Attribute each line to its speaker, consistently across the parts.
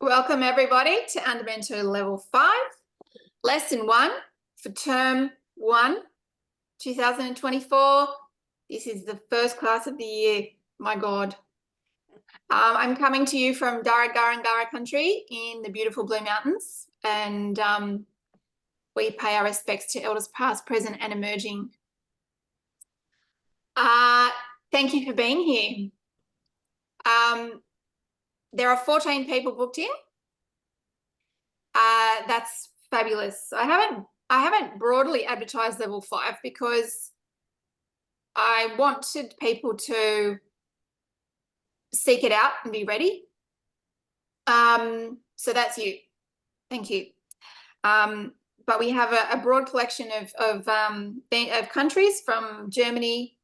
Speaker 1: Welcome everybody to Andamento Level 5, Lesson 1 for Term 1, 2024. This is the first class of the year, my God. I'm coming to you from Darugurrungurra country in the beautiful Blue Mountains, and we pay our respects to elders past, present and emerging. Thank you for being here. There are 14 people booked in. That's fabulous. I haven't broadly advertised level 5 because I wanted people to seek it out and be ready. So that's you. Thank you. But we have a broad collection of countries from Germany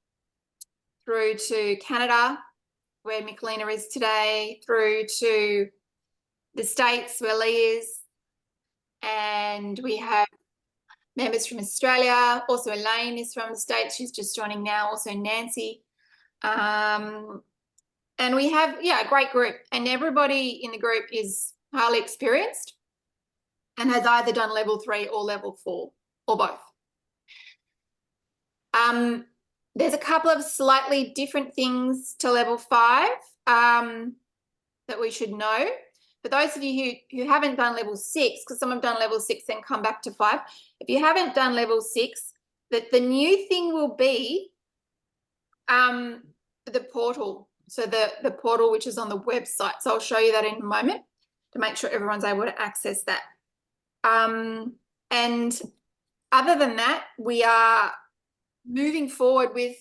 Speaker 1: through to Canada, where Michelina is today, through to the States where Lee is, and we have members from Australia. Also Elaine is from the States, she's just joining now, also Nancy. And we have, a great group, and everybody in the group is highly experienced and has either done level 3 or level 4 or both. There's a couple of slightly different things to level 5 that we should know. For those of you who haven't done level 6, because some have done level 6 and come back to 5, if you haven't done level 6, the new thing will be the portal. So the portal which is on the website. So I'll show you that in a moment to make sure everyone's able to access that. And other than that, we are moving forward with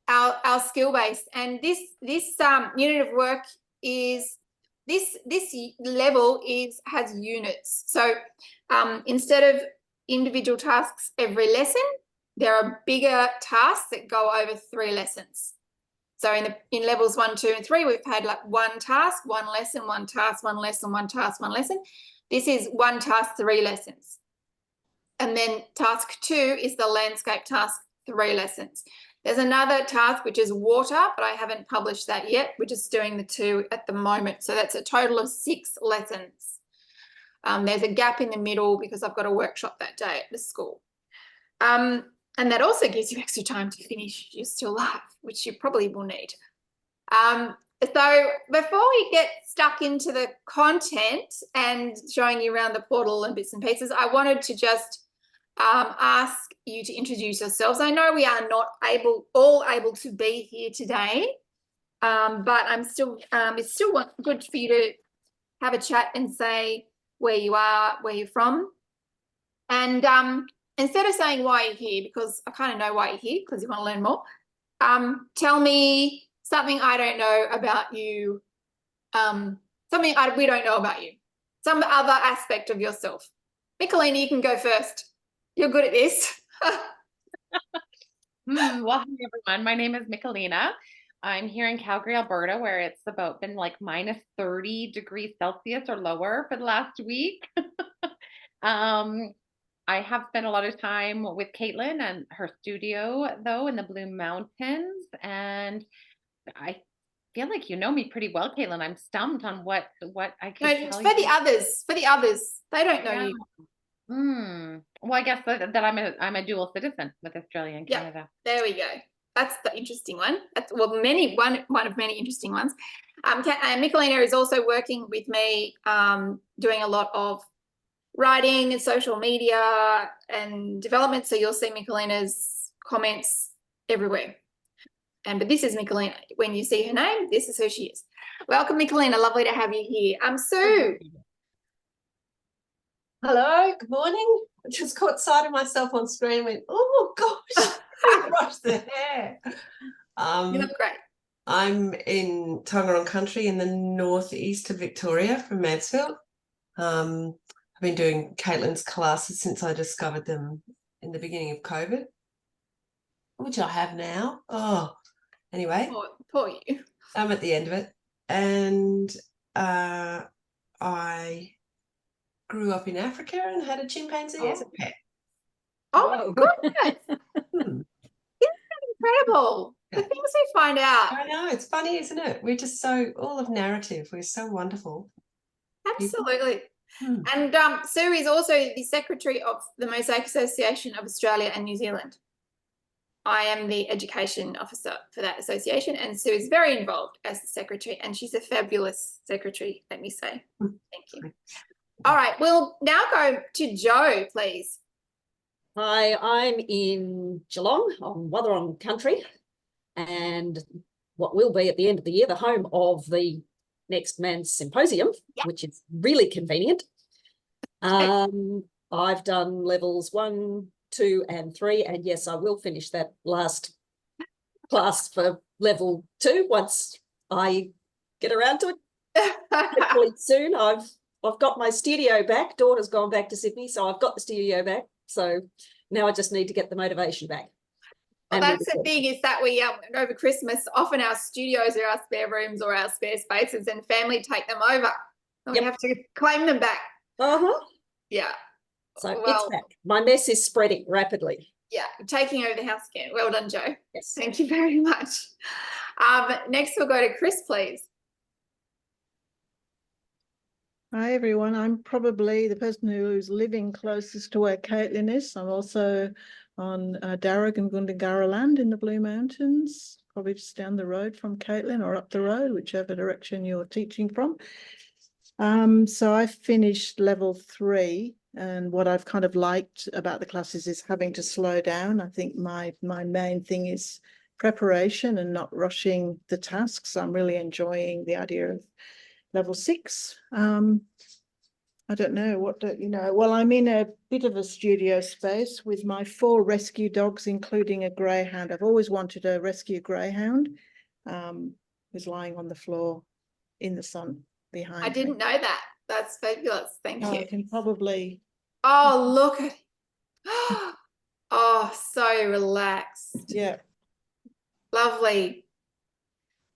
Speaker 1: our skill base, and this unit of work is this level has units. So instead of individual tasks every lesson, there are bigger tasks that go over 3 lessons. So in levels 1, 2 and 3, we've had like 1 task, 1 lesson, 1 task, 1 lesson, 1 task, 1 lesson. This is 1 task, 3 lessons. And then task 2 is the landscape task, 3 lessons. There's another task which is water, but I haven't published that yet. We're just doing the 2 at the moment. So that's a total of 6 lessons. There's a gap in the middle because I've got a workshop that day at the school. And that also gives you extra time to finish your still life, which you probably will need. So before we get stuck into the content and showing you around the portal and bits and pieces, I wanted to just ask you to introduce yourselves. I know we are not all able to be here today, but it's still good for you to have a chat and say where you are, where you're from. And instead of saying why you're here, because I kind of know why you're here, because you want to learn more, tell me something I don't know about you, something we don't know about you, some other aspect of yourself. Michelina, you can go first. You're good at this.
Speaker 2: Well, hi everyone. My name is Michelina. I'm here in Calgary, Alberta, where it's been like minus 30 degrees Celsius or lower for the last week. I have spent a lot of time with Caitlin and her studio, though, in the Blue Mountains, and I feel like you know me pretty well, Caitlin. I'm stumped on what I can tell you.
Speaker 1: For the others, they don't know you.
Speaker 2: Well, I guess that I'm a dual citizen with Australia and Canada.
Speaker 1: There we go. That's the interesting one. That's one of many interesting ones. Michelina is also working with me, doing a lot of writing and social media and development. So you'll see Michelina's comments everywhere. But this is Michelina. When you see her name, this is who she is. Welcome, Michelina. Lovely to have you here. Sue.
Speaker 3: Hello, good morning. I just caught sight of myself on screen and went, oh gosh, I brushed the hair.
Speaker 1: You look great.
Speaker 3: I'm in Tongarong country in the northeast of Victoria from Mansfield. I've been doing Caitlin's classes since I discovered them in the beginning of COVID, which I have now. Anyway.
Speaker 1: Poor you.
Speaker 3: I'm at the end of it. And I grew up in Africa and had a chimpanzee as a pet.
Speaker 1: Oh my goodness. Isn't that incredible? The things we find out.
Speaker 3: I know, it's funny, isn't it? We're just so all of narrative. We're so wonderful.
Speaker 1: Absolutely.
Speaker 3: Hmm.
Speaker 1: And Sue is also the secretary of the Mosaic Association of Australia and New Zealand. I am the education officer for that association, and Sue is very involved as the secretary, and she's a fabulous secretary, let me say. Thank you. All right, we'll now go to Jo, please.
Speaker 4: Hi, I'm in Geelong on Wathaurong country, and what will be at the end of the year the home of the Next Man's Symposium, which is really convenient. I've done levels 1, 2, and 3, and yes, I will finish that last class for level 2 once I get around to it. Hopefully soon. I've got my studio back. Daughter's gone back to Sydney, so I've got the studio back. So now I just need to get the motivation back.
Speaker 1: Well, that's the thing, is that we over Christmas, often our studios are our spare rooms or our spare spaces, and family take them over, and we have to claim them back. Yeah.
Speaker 4: So it's back. My mess is spreading rapidly.
Speaker 1: Yeah, taking over the house again. Well done, Jo.
Speaker 4: Yes.
Speaker 1: Thank you very much. Next we'll go to Chris, please.
Speaker 5: Hi everyone, I'm probably the person who's living closest to where Caitlin is. I'm also on Darug and Gundungurra land in the Blue Mountains, probably just down the road from Caitlin or up the road, whichever direction you're teaching from. So I finished level 3, and what I've kind of liked about the classes is having to slow down. I think my main thing is preparation and not rushing the tasks. I'm really enjoying the idea of level 6. I don't know well, I'm in a bit of a studio space with my 4 rescue dogs, including a greyhound. I've always wanted a rescue greyhound, who's lying on the floor in the sun behind
Speaker 1: I didn't know that. That's fabulous. Thank you.
Speaker 5: I can probably.
Speaker 1: Oh, look at oh, so relaxed.
Speaker 5: Yeah.
Speaker 1: Lovely.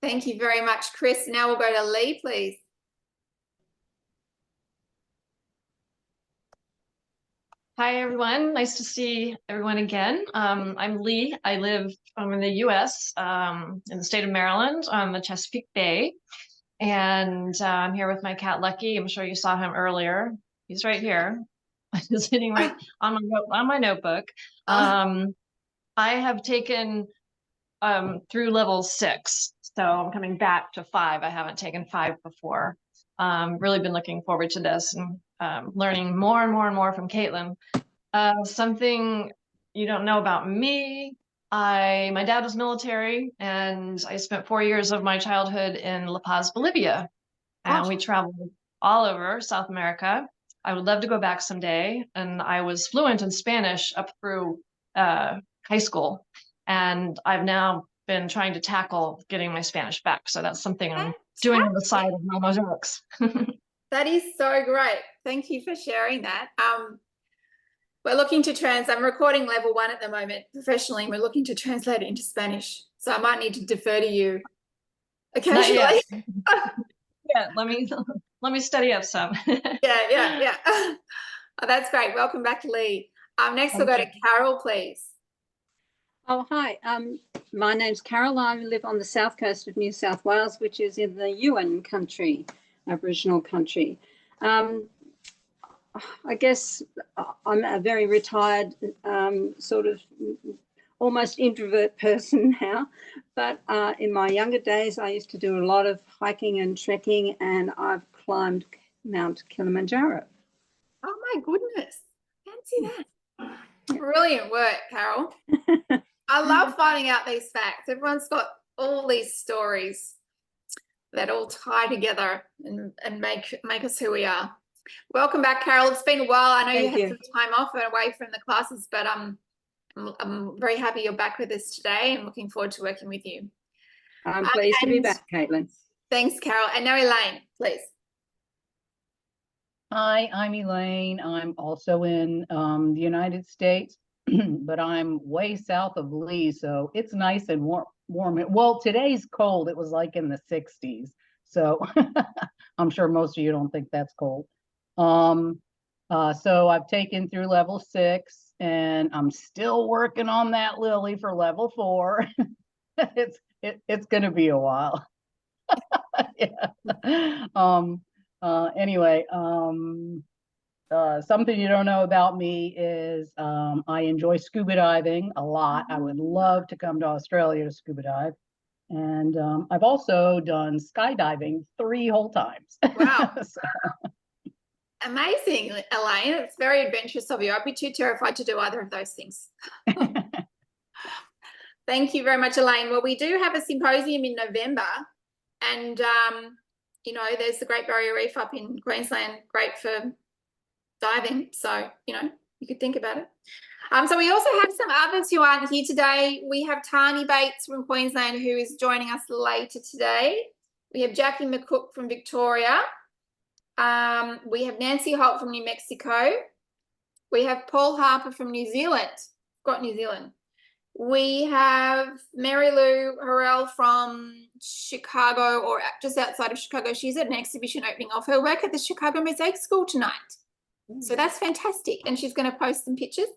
Speaker 1: Thank you very much, Chris. Now we'll go to Lee, please.
Speaker 6: Hi, everyone. Nice to see everyone again. I'm Lee. I live in the U.S., in the state of Maryland on the Chesapeake Bay. And I'm here with my cat, Lucky. I'm sure you saw him earlier. He's right here. He's sitting right on my notebook. I have taken through level 6. So I'm coming back to 5. I haven't taken 5 before. Really been looking forward to this and learning more and more and more from Caitlin. Something you don't know about me, my dad was military, and I spent 4 years of my childhood in La Paz, Bolivia, and we traveled all over South America. I would love to go back someday, and I was fluent in Spanish up through high school, and I've now been trying to tackle getting my Spanish back. So that's something I'm doing on the side of my mosaics.
Speaker 1: That is so great. Thank you for sharing that. We're looking to I'm recording level 1 at the moment professionally, and we're looking to translate it into Spanish. So I might need to defer to you occasionally.
Speaker 6: Yeah, let me study up some.
Speaker 1: Yeah. Oh, that's great. Welcome back, Lee. Next we'll go to Carol, please.
Speaker 7: Oh, hi. My name's Carol. I live on the south coast of New South Wales, which is in the Yuin country, Aboriginal country. I guess I'm a very retired, sort of almost introvert person now. But in my younger days, I used to do a lot of hiking and trekking, and I've climbed Mount Kilimanjaro.
Speaker 1: Oh, my goodness. Fancy that. Brilliant work, Carol. I love finding out these facts. Everyone's got all these stories that all tie together and make us who we are. Welcome back, Carol. It's been a while. I know you had some time off and away from the classes, but I'm very happy you're back with us today and looking forward to working with you.
Speaker 7: I'm pleased to be back, Caitlin.
Speaker 1: Thanks, Carol. And now Elaine, please.
Speaker 8: Hi, I'm Elaine. I'm also in the United States, but I'm way south of Lee, so it's nice and warm. Well, today's cold. It was like in the 60s, so I'm sure most of you don't think that's cold. So I've taken through level 6, and I'm still working on that Lily for level 4. It's going to be a while. Yeah. Anyway, something you don't know about me is I enjoy scuba diving a lot. I would love to come to Australia to scuba dive. And I've also done skydiving 3 whole times.
Speaker 1: Wow.
Speaker 8: So,
Speaker 1: Amazing, Elaine. It's very adventurous of you. I'd be too terrified to do either of those things. Thank you very much, Elaine. Well, we do have a symposium in November, and you know, there's the Great Barrier Reef up in Queensland, great for diving. So, you know, you could think about it. So we also have some others who aren't here today. We have Tani Bates from Queensland, who is joining us later today. We have Jackie McCook from Victoria. We have Nancy Holt from New Mexico. We have Paul Harper from New Zealand. Got New Zealand. We have Mary Lou Harrell from Chicago, or just outside of Chicago. She's at an exhibition opening of her work at the Chicago Mosaic School tonight. So that's fantastic. And she's going to post some pictures.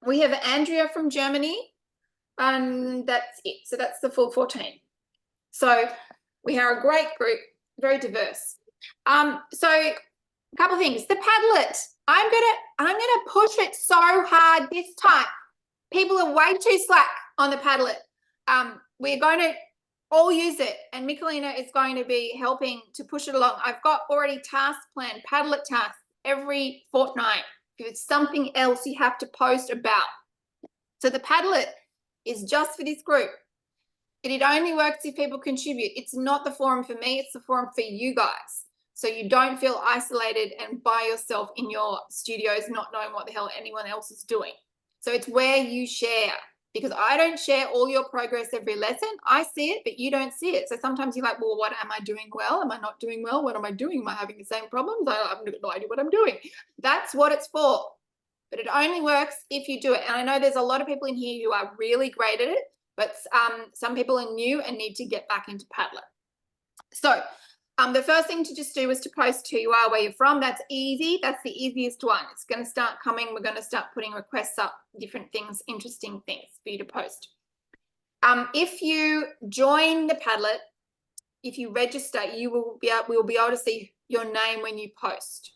Speaker 1: We have Andrea from Germany, and that's it. So that's the full 14. So we are a great group, very diverse. So a couple of things. The Padlet. I'm gonna push it so hard this time. People are way too slack on the Padlet. We're going to all use it, and Michelina is going to be helping to push it along. I've got already tasks planned, Padlet tasks every fortnight. If it's something else you have to post about. So the Padlet is just for this group. It only works if people contribute. It's not the forum for me, it's the forum for you guys. So you don't feel isolated and by yourself in your studios not knowing what the hell anyone else is doing. So it's where you share, because I don't share all your progress every lesson. I see it, but you don't see it. So sometimes you're like, well, what am I doing well? Am I not doing well? What am I doing? Am I having the same problems? I have no idea what I'm doing. That's what it's for. But it only works if you do it. And I know there's a lot of people in here who are really great at it, but some people are new and need to get back into Padlet. So the first thing to just do is to post who you are, where you're from. That's easy. That's the easiest one. It's going to start coming. We're going to start putting requests up, different things, interesting things for you to post. If you join the Padlet, if you register, we will be able to see your name when you post.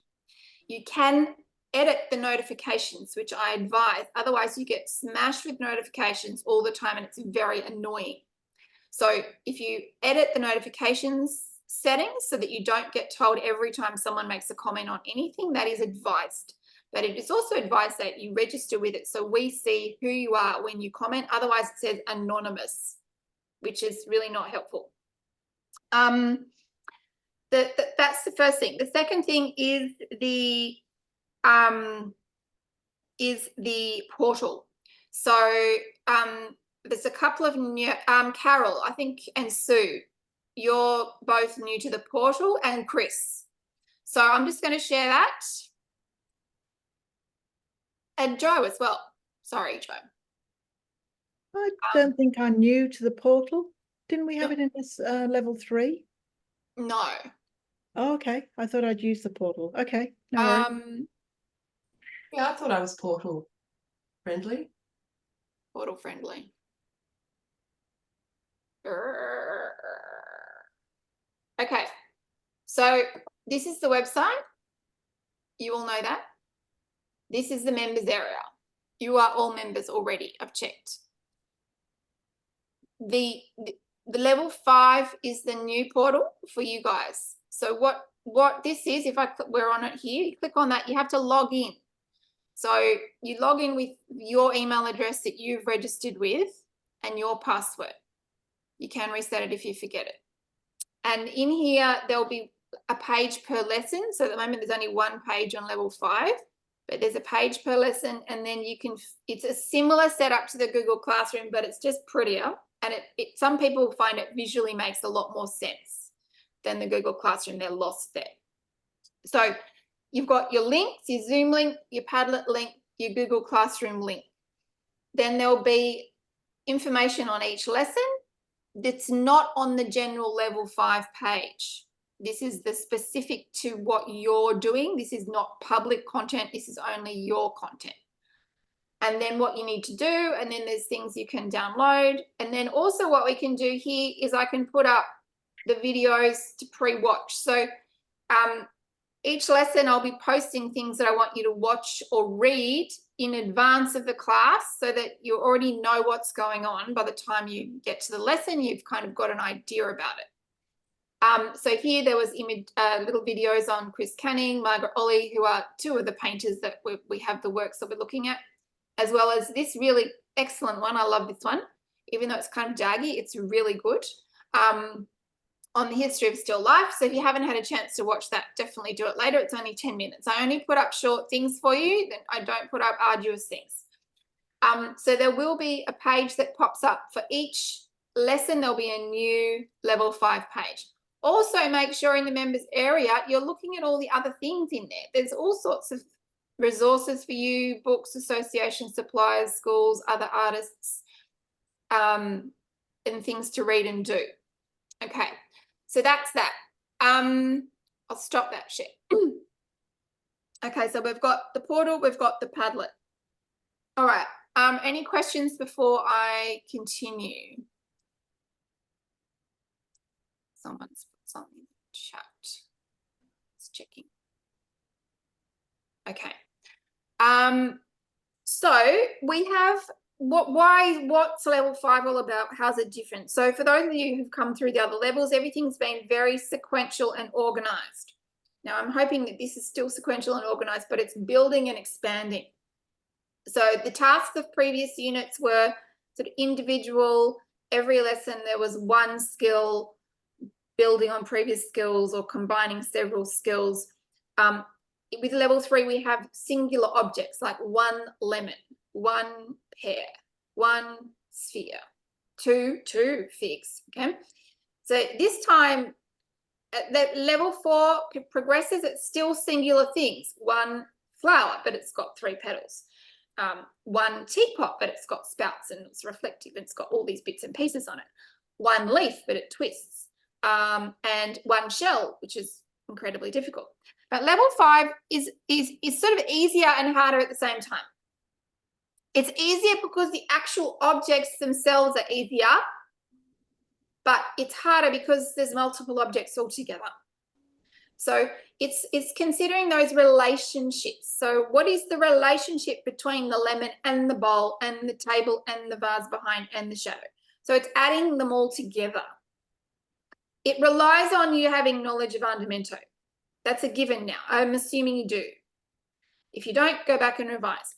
Speaker 1: You can edit the notifications, which I advise. Otherwise, you get smashed with notifications all the time, and it's very annoying. So if you edit the notifications settings so that you don't get told every time someone makes a comment on anything, that is advised. But it is also advised that you register with it so we see who you are when you comment. Otherwise, it says anonymous, which is really not helpful. That's the first thing. The second thing is the portal. So there's a couple of new, Carol, I think, and Sue, you're both new to the portal, and Chris. So I'm just going to share that. And Joe as well. Sorry, Joe.
Speaker 5: I don't think I'm new to the portal. Didn't we have it in this level 3?
Speaker 1: No.
Speaker 5: Oh, okay. I thought I'd use the portal. Okay. No worries.
Speaker 3: Yeah, I thought I was portal friendly.
Speaker 1: Portal friendly. Okay. So this is the website. You all know that. This is the members area. You are all members already. I've checked. The level 5 is the new portal for you guys. So what this is, if we're on it here, you click on that, you have to log in. So you log in with your email address that you've registered with and your password. You can reset it if you forget it. And in here, there'll be a page per lesson. So at the moment, there's only one page on level 5, but there's a page per lesson. And then you can, it's a similar setup to the Google Classroom, but it's just prettier. And some people find it visually makes a lot more sense than the Google Classroom. They're lost there. So you've got your links, your Zoom link, your Padlet link, your Google Classroom link. Then there'll be information on each lesson that's not on the general level 5 page. This is the specific to what you're doing. This is not public content. This is only your content. and then what you need to do, and then there's things you can download. And then also what we can do here is I can put up the videos to pre-watch. So each lesson I'll be posting things that I want you to watch or read in advance of the class so that you already know what's going on. By the time you get to the lesson, you've kind of got an idea about it. So here there was little videos on Chris Canning, Margaret Olley, who are two of the painters that we have the works that we're looking at, as well as this really excellent one. I love this one. Even though it's kind of jaggy, it's really good. On the history of still life. So if you haven't had a chance to watch that, definitely do it later. It's only 10 minutes. I only put up short things for you. Then I don't put up arduous things. So there will be a page that pops up for each lesson. There'll be a new level 5 page. Also, make sure in the members area, you're looking at all the other things in there. There's all sorts of resources for you, books, associations, suppliers, schools, other artists, and things to read and do. Okay. So that's that. I'll stop that share. Okay, so we've got the portal, we've got the Padlet. All right. Any questions before I continue? Someone's put something in the chat. Just checking. Okay. So we have what's level 5 all about? How's it different? So for those of you who've come through the other levels, everything's been very sequential and organized. Now I'm hoping that this is still sequential and organized, but it's building and expanding. So the tasks of previous units were sort of individual. Every lesson there was one skill, building on previous skills or combining several skills. With level 3, we have singular objects like one lemon, one pear, one sphere, two figs. Okay, so this time that level 4 progresses, it's still singular things. One flower, but it's got 3 petals. One teapot, but it's got spouts and it's reflective. It's got all these bits and pieces on it. One leaf, but it twists. And one shell, which is incredibly difficult. But level 5 is sort of easier and harder at the same time. It's easier because the actual objects themselves are easier, but it's harder because there's multiple objects altogether. So it's considering those relationships. So what is the relationship between the lemon and the bowl and the table and the vase behind and the shadow? So it's adding them all together. It relies on you having knowledge of Andamento. That's a given now. I'm assuming you do. If you don't, go back and revise.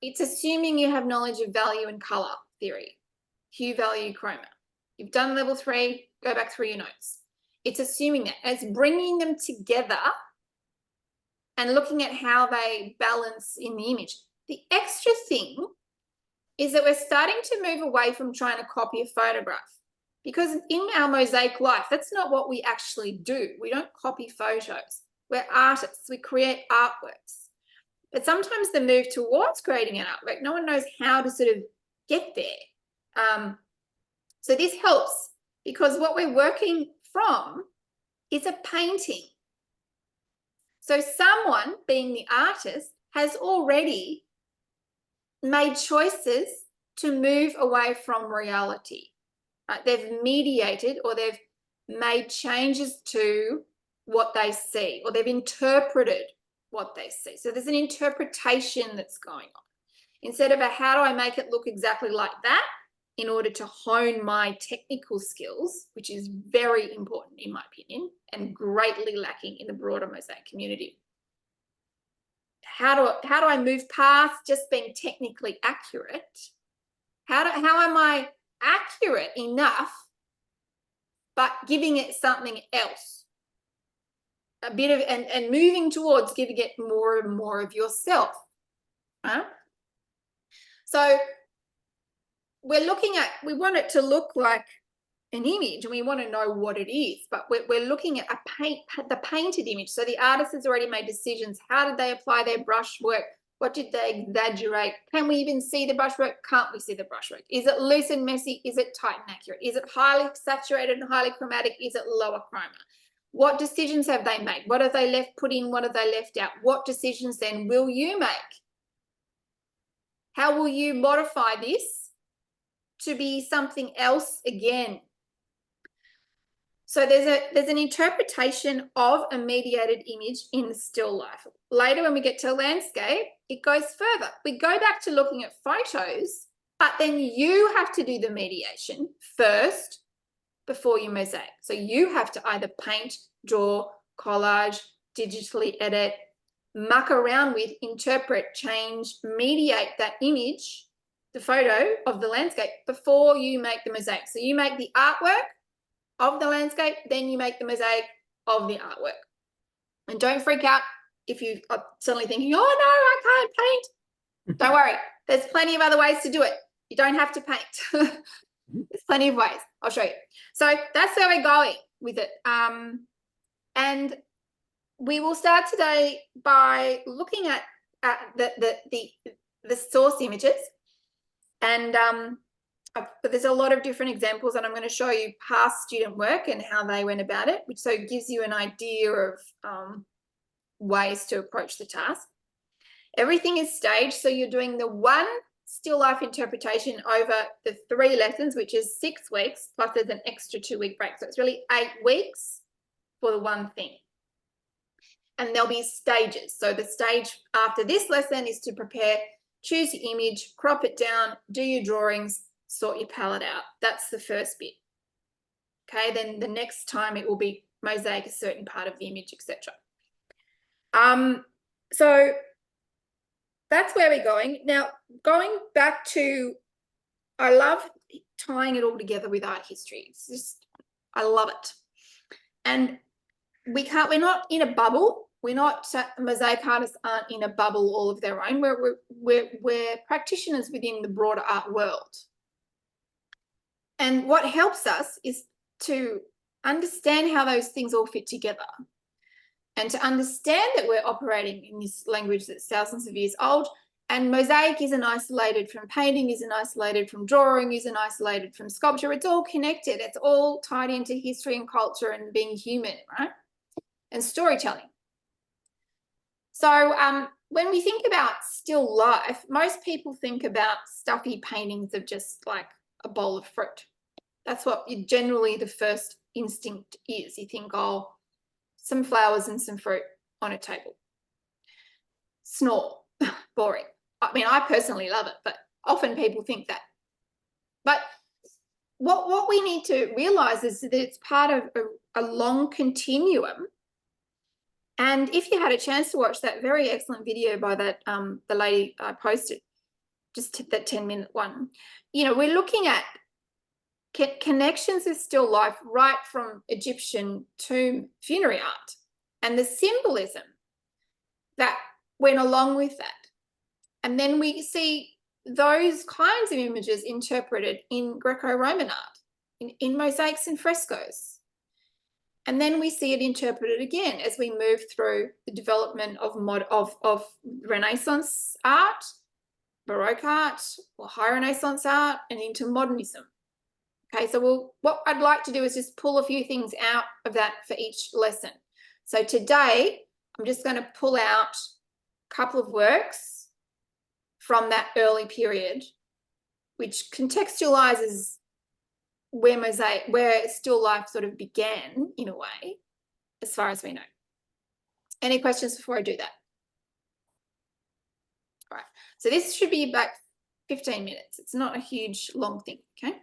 Speaker 1: It's assuming you have knowledge of value and color theory, hue, value, chroma. You've done level 3, go back through your notes. It's assuming that. It's bringing them together and looking at how they balance in the image. The extra thing is that we're starting to move away from trying to copy a photograph, because in our mosaic life, that's not what we actually do. We don't copy photos. We're artists. We create artworks. But sometimes the move towards creating an artwork, no one knows how to sort of get there. So this helps because what we're working from is a painting. So someone, being the artist, has already made choices to move away from reality. Right? They've mediated or they've made changes to what they see, or they've interpreted what they see. So there's an interpretation that's going on. Instead of a how do I make it look exactly like that in order to hone my technical skills, which is very important in my opinion and greatly lacking in the broader mosaic community. How do I move past just being technically accurate? How am I accurate enough but giving it something else? A bit of and moving towards giving it more and more of yourself. Right? So we're looking at, we want it to look like an image and we want to know what it is, but we're looking at the painted image. So the artist has already made decisions. How did they apply their brushwork? What did they exaggerate? Can we even see the brushwork? Can't we see the brushwork? Is it loose and messy? Is it tight and accurate? Is it highly saturated and highly chromatic? Is it lower chroma? What decisions have they made? What have they put in? What have they left out? What decisions then will you make? How will you modify this to be something else again? So there's an interpretation of a mediated image in the still life. Later, when we get to landscape, it goes further. We go back to looking at photos, but then you have to do the mediation first before you mosaic. So you have to either paint, draw, collage, digitally edit, muck around with, interpret, change, mediate that image, the photo of the landscape, before you make the mosaic. So you make the artwork of the landscape, then you make the mosaic of the artwork. And don't freak out if you are suddenly thinking, oh no, I can't paint. Don't worry, there's plenty of other ways to do it. You don't have to paint. There's plenty of ways. I'll show you. So that's where we're going with it. And we will start today by looking at the source images. And but there's a lot of different examples, and I'm going to show you past student work and how they went about it, which so gives you an idea of ways to approach the task. Everything is staged, so you're doing the one still life interpretation over the 3 lessons, which is 6 weeks, plus there's an extra 2-week break. So it's really 8 weeks for the one thing. And there'll be stages. So the stage after this lesson is to prepare, choose your image, crop it down, do your drawings, sort your palette out. That's the first bit. Okay, then the next time it will be mosaic a certain part of the image, etc. So that's where we're going. Now, going back to, I love tying it all together with art history. It's just, I love it. And we're not in a bubble. We're not, mosaic artists aren't in a bubble all of their own. We're practitioners within the broader art world. And what helps us is to understand how those things all fit together, and to understand that we're operating in this language that's thousands of years old, and mosaic isn't isolated from painting, isn't isolated from drawing, isn't isolated from sculpture. It's all connected. It's all tied into history and culture and being human, right? And storytelling. So when we think about still life, most people think about stuffy paintings of just like a bowl of fruit. That's what generally the first instinct is. You think, oh, some flowers and some fruit on a table. Snore, boring. I mean, I personally love it, but often people think that. But what we need to realise is that it's part of a long continuum. And if you had a chance to watch that very excellent video by that the lady I posted, just that 10-minute one, you know, we're looking at connections with still life right from Egyptian tomb funerary art and the symbolism that went along with that. And then we see those kinds of images interpreted in Greco-Roman art, in mosaics and frescoes. And then we see it interpreted again as we move through the development of Renaissance art, Baroque art, or High Renaissance art, and into modernism. Okay, so what I'd like to do is just pull a few things out of that for each lesson. So today, I'm just going to pull out a couple of works from that early period, which contextualizes where still life sort of began in a way, as far as we know. Any questions before I do that? All right, so this should be about 15 minutes. It's not a huge, long thing, okay?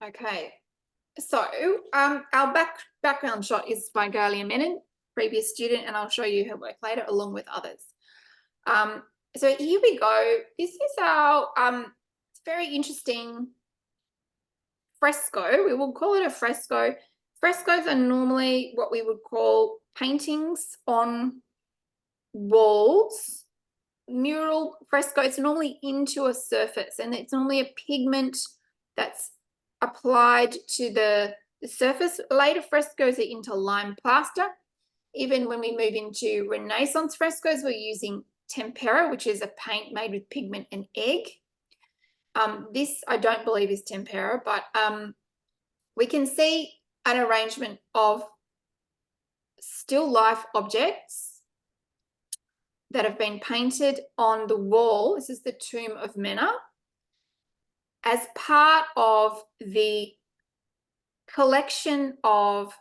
Speaker 1: Okay, so our background shot is by Galia Menon, previous student, and I'll show you her work later along with others. So here we go. This is our it's very interesting fresco. We will call it a fresco. Frescoes are normally what we would call paintings on walls mural fresco, it's normally into a surface, and it's normally a pigment that's applied to the surface. Later frescoes are into lime plaster. Even when we move into Renaissance frescoes, we're using tempera, which is a paint made with pigment and egg. This I don't believe is tempera, but we can see an arrangement of still life objects that have been painted on the wall. This is the tomb of Mena, as part of the collection of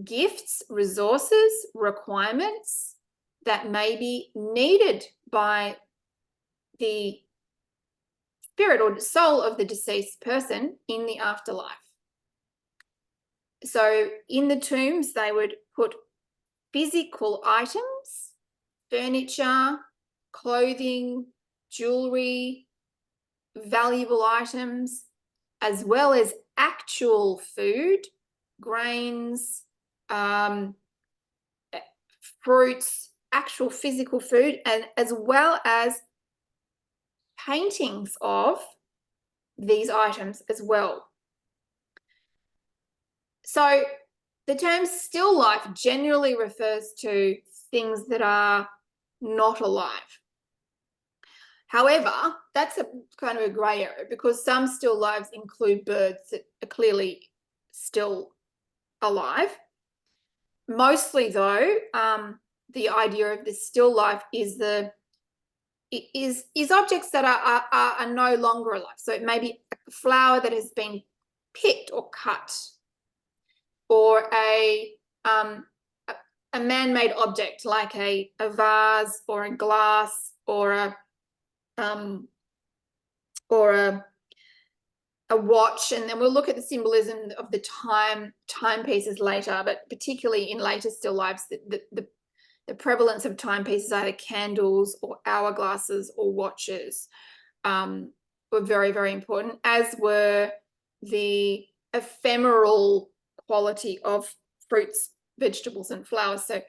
Speaker 1: gifts, resources, requirements that may be needed by the spirit or soul of the deceased person in the afterlife. So in the tombs, they would put physical items, furniture, clothing, jewelry, valuable items, as well as actual food, grains, fruits, actual physical food, and as well as paintings of these items as well. So the term still life generally refers to things that are not alive. However, that's a kind of a grey area, because some still lives include birds that are clearly still alive. Mostly though, the idea of the still life is objects that are no longer alive. So it may be a flower that has been picked or cut, or a man-made object like a vase or a glass or a watch. And then we'll look at the symbolism of the timepieces later, but particularly in later still lives, the prevalence of timepieces, either candles or hourglasses or watches, were very, very important, as were the ephemeral quality of fruits, vegetables and flowers. So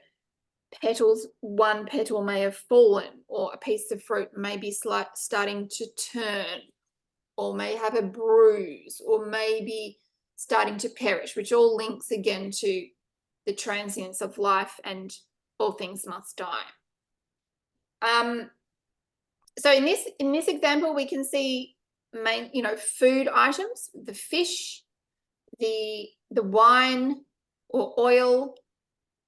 Speaker 1: petals, one petal may have fallen, or a piece of fruit may be starting to turn, or may have a bruise, or maybe starting to perish, which all links again to the transience of life and all things must die. So in this example, we can see food items, the fish, the wine or oil,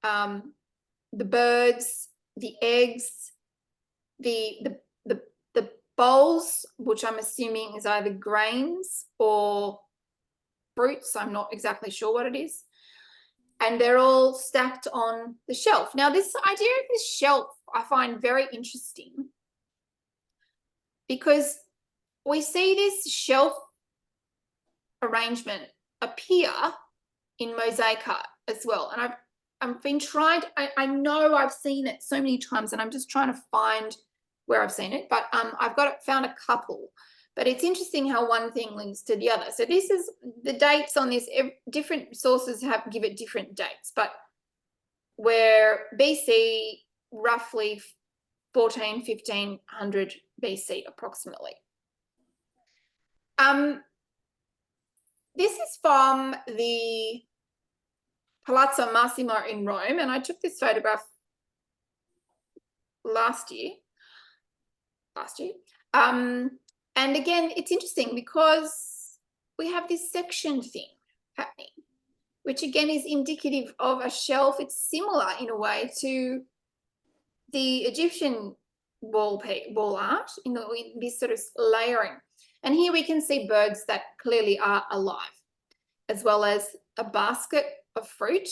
Speaker 1: the birds, the eggs, the bowls, which I'm assuming is either grains or fruits. I'm not exactly sure what it is. And they're all stacked on the shelf. Now, this idea of this shelf I find very interesting, because we see this shelf arrangement appear in mosaic art as well. And I've been trying to, I know I've seen it so many times, and I'm just trying to find where I've seen it, but I've found a couple. But it's interesting how one thing links to the other. So this is the dates on this. Different sources give it different dates, but we're BC, roughly 1500 BC approximately. This is from the Palazzo Massimo in Rome, and I took this photograph last year. And again, it's interesting because we have this sectioned thing happening, which again is indicative of a shelf. It's similar in a way to the Egyptian wall art in this sort of layering. And here we can see birds that clearly are alive, as well as a basket of fruit.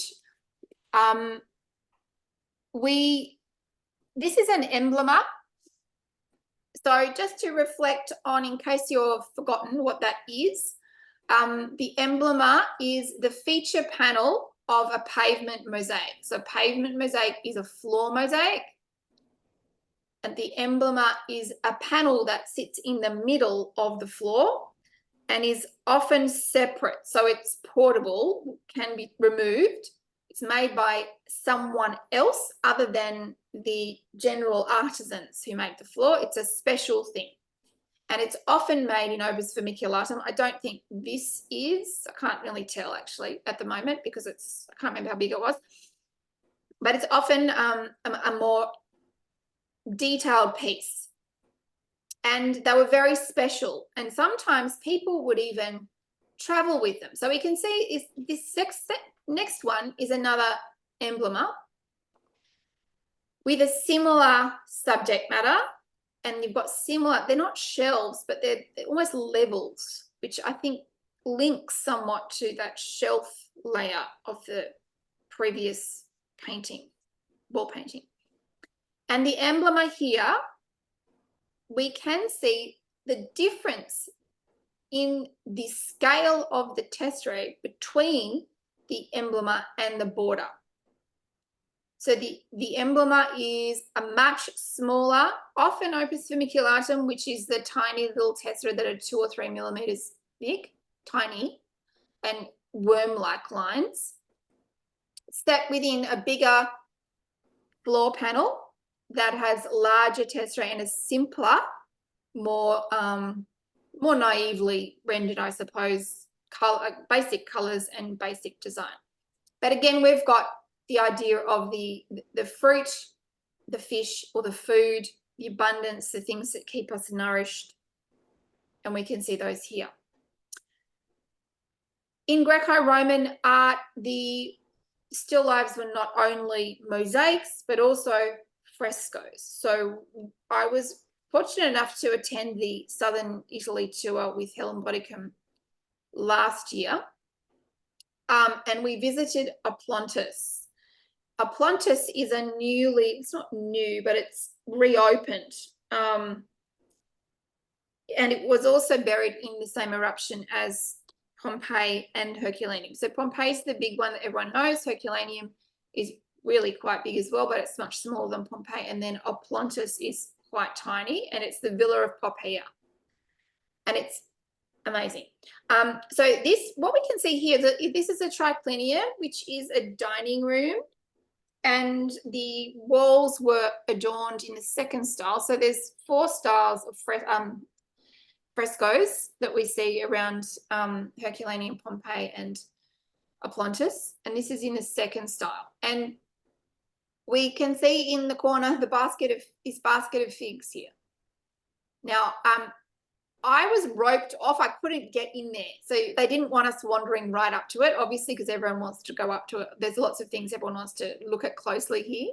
Speaker 1: This is an emblema. So just to reflect on, in case you've forgotten what that is, the emblema is the feature panel of a pavement mosaic. So pavement mosaic is a floor mosaic, and the emblema is a panel that sits in the middle of the floor and is often separate. So it's portable, can be removed It's made by someone else other than the general artisans who make the floor. It's a special thing. And it's often made in opus vermiculatum. I don't think this is. I can't really tell actually at the moment because I can't remember how big it was. But it's often a more detailed piece. And they were very special. And sometimes people would even travel with them. So we can see is this next one is another emblema with a similar subject matter. And you've got similar, they're not shelves, but they're almost levels, which I think links somewhat to that shelf layer of the previous painting, wall painting. And the emblema here, we can see the difference in the scale of the tesserae between the emblema and the border. So the emblema is a much smaller, often opus vermiculatum, which is the tiny little tesserae that are 2 or 3 millimeters thick, tiny, and worm-like lines, set within a bigger floor panel that has larger tesserae and a simpler, more naively rendered, I suppose, basic colours and basic design. But again, we've got the idea of the fruit, the fish or the food, the abundance, the things that keep us nourished. And we can see those here. In Greco-Roman art, the still lifes were not only mosaics, but also frescoes. So I was fortunate enough to attend the Southern Italy tour with Helen Bodicum last year. And we visited Oplontis. Oplontis is it's not new, but it's reopened. And it was also buried in the same eruption as Pompeii and Herculaneum. So Pompeii is the big one that everyone knows. Herculaneum is really quite big as well, but it's much smaller than Pompeii. And then Oplontis is quite tiny, and it's the Villa of Poppaea. And it's amazing. So what we can see here, this is a triclinium, which is a dining room. And the walls were adorned in the second style. So there's 4 styles of frescoes that we see around Herculaneum, Pompeii, and Oplontis. And this is in the second style. And we can see in the corner this basket of figs here. Now, I was roped off. I couldn't get in there. So they didn't want us wandering right up to it, obviously, because everyone wants to go up to it. There's lots of things everyone wants to look at closely here.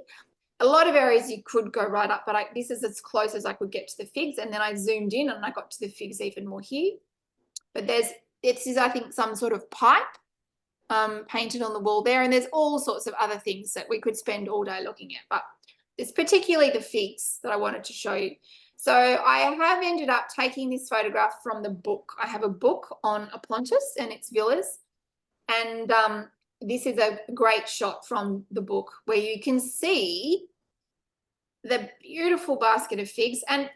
Speaker 1: A lot of areas you could go right up, but this is as close as I could get to the figs. And then I zoomed in and I got to the figs even more here. But this is, I think, some sort of pipe painted on the wall there. And there's all sorts of other things that we could spend all day looking at. But it's particularly the figs that I wanted to show you. So I have ended up taking this photograph from the book. I have a book on Oplontis and its villas. And this is a great shot from the book where you can see the beautiful basket of figs. And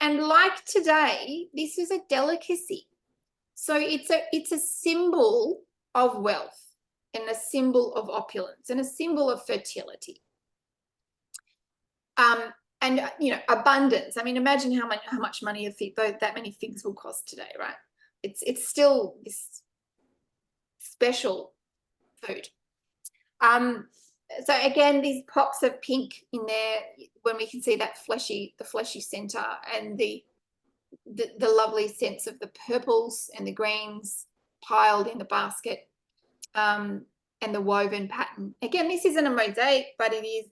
Speaker 1: like today, this is a delicacy. So it's a symbol of wealth and a symbol of opulence and a symbol of fertility. And abundance. I mean, imagine how much money that many figs will cost today, right? It's still this special food. So again, these pops of pink in there when we can see that the fleshy center, and the lovely sense of the purples and the greens piled in the basket, and the woven pattern. Again, this isn't a mosaic, but it is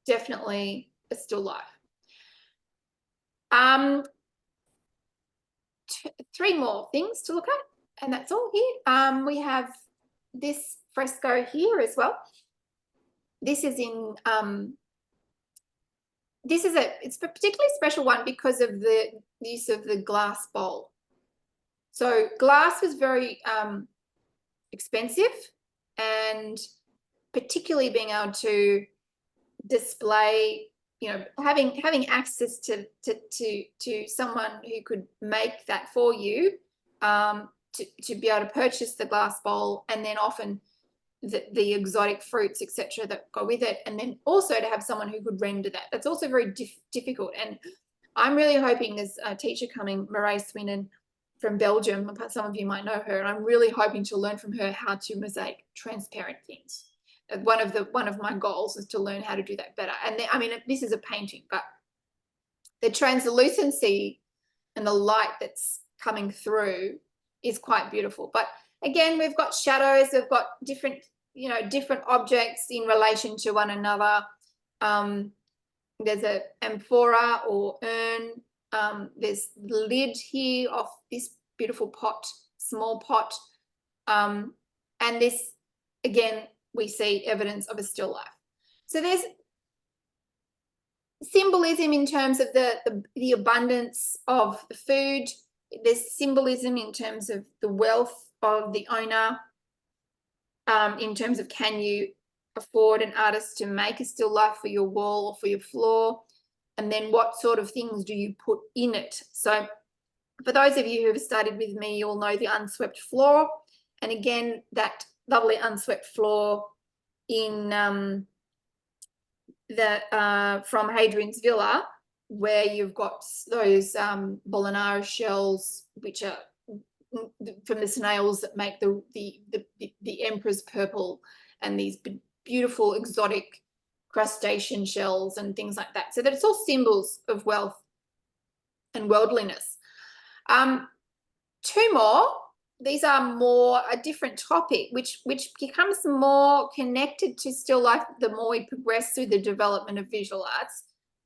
Speaker 1: definitely a still life. 3 more things to look at, and that's all here. We have this fresco here as well. This is in it's a particularly special one because of the use of the glass bowl. So glass was very expensive, and particularly being able to display, having access to someone who could make that for you, to be able to purchase the glass bowl and then often the exotic fruits, etc., that go with it, and then also to have someone who could render that. That's also very difficult. And I'm really hoping there's a teacher coming, Marie Swinen from Belgium. Some of you might know her, and I'm really hoping to learn from her how to mosaic transparent things. One of my goals is to learn how to do that better. And I mean, this is a painting, but the translucency and the light that's coming through is quite beautiful. But again, we've got shadows, we've got different, different objects in relation to one another. There's an amphora or urn. There's the lid here of this beautiful pot, small pot. And this, again, we see evidence of a still life. So there's symbolism in terms of the abundance of the food. There's symbolism in terms of the wealth of the owner, in terms of, can you afford an artist to make a still life for your wall or for your floor, and then what sort of things do you put in it. So for those of you who have studied with me, you'll know the unswept floor, and again, that lovely unswept floor in from Hadrian's Villa, where you've got those Bolognara shells, which are from the snails that make the emperor's purple, and these beautiful exotic crustacean shells and things like that. So that it's all symbols of wealth and worldliness. Two more. These are more a different topic, which becomes more connected to still life the more we progress through the development of visual arts,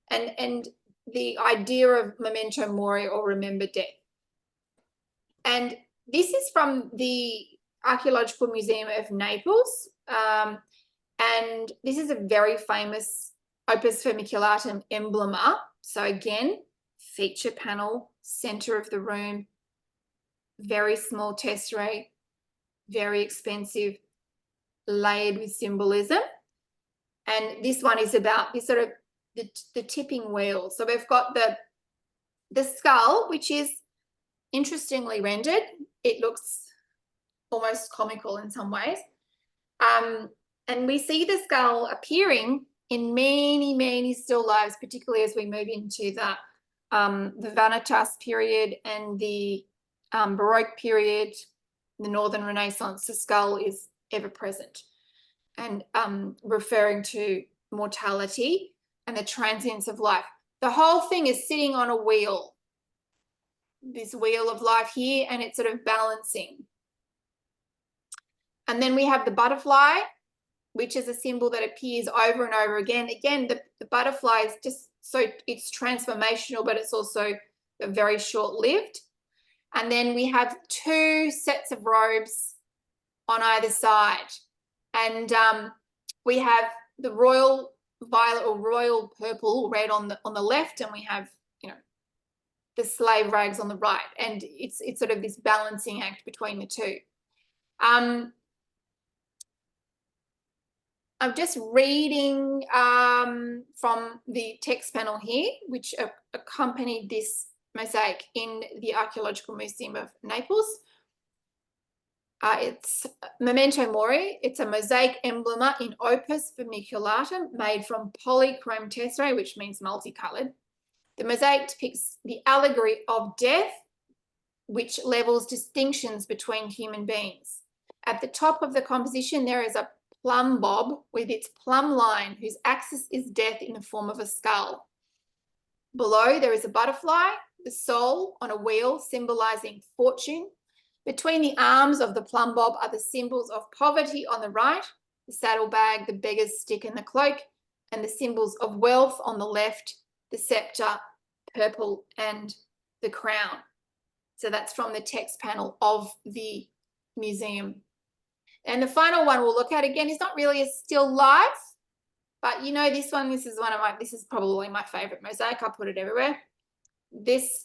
Speaker 1: and the idea of memento mori, or remember death. And this is from the Archaeological Museum of Naples, and this is a very famous opus vermiculatum emblema. So again, feature panel, center of the room, very small tesserae, very expensive, layered with symbolism. And this one is about this sort of the tipping wheel. So we've got the skull, which is interestingly rendered. It looks almost comical in some ways. And we see the skull appearing in many, many still lives, particularly as we move into the Vanitas period and the Baroque period, the Northern Renaissance. The skull is ever present and referring to mortality and the transience of life. The whole thing is sitting on a wheel, this wheel of life here, and it's sort of balancing. And then we have the butterfly, which is a symbol that appears over and over again. Again, the butterfly is just so, it's transformational, but it's also very short-lived. And then we have two sets of robes on either side. And we have the royal violet or royal purple, red on the left, and we have, the slave rags on the right. And it's sort of this balancing act between the two. I'm just reading from the text panel here, which accompanied this mosaic in the Archaeological Museum of Naples. It's Memento Mori. It's a mosaic emblema in opus vermiculatum made from polychrome tesserae, which means multicolored. The mosaic depicts the allegory of death, which levels distinctions between human beings. At the top of the composition, there is a plumb bob with its plumb line, whose axis is death in the form of a skull. Below, there is a butterfly, the soul on a wheel, symbolizing fortune. Between the arms of the plumb bob are the symbols of poverty on the right, the saddlebag, the beggar's stick, and the cloak, and the symbols of wealth on the left, the scepter, purple, and the crown. So that's from the text panel of the museum. And the final one we'll look at, again, is not really a still life, but this one, this is probably my favorite mosaic. I'll put it everywhere.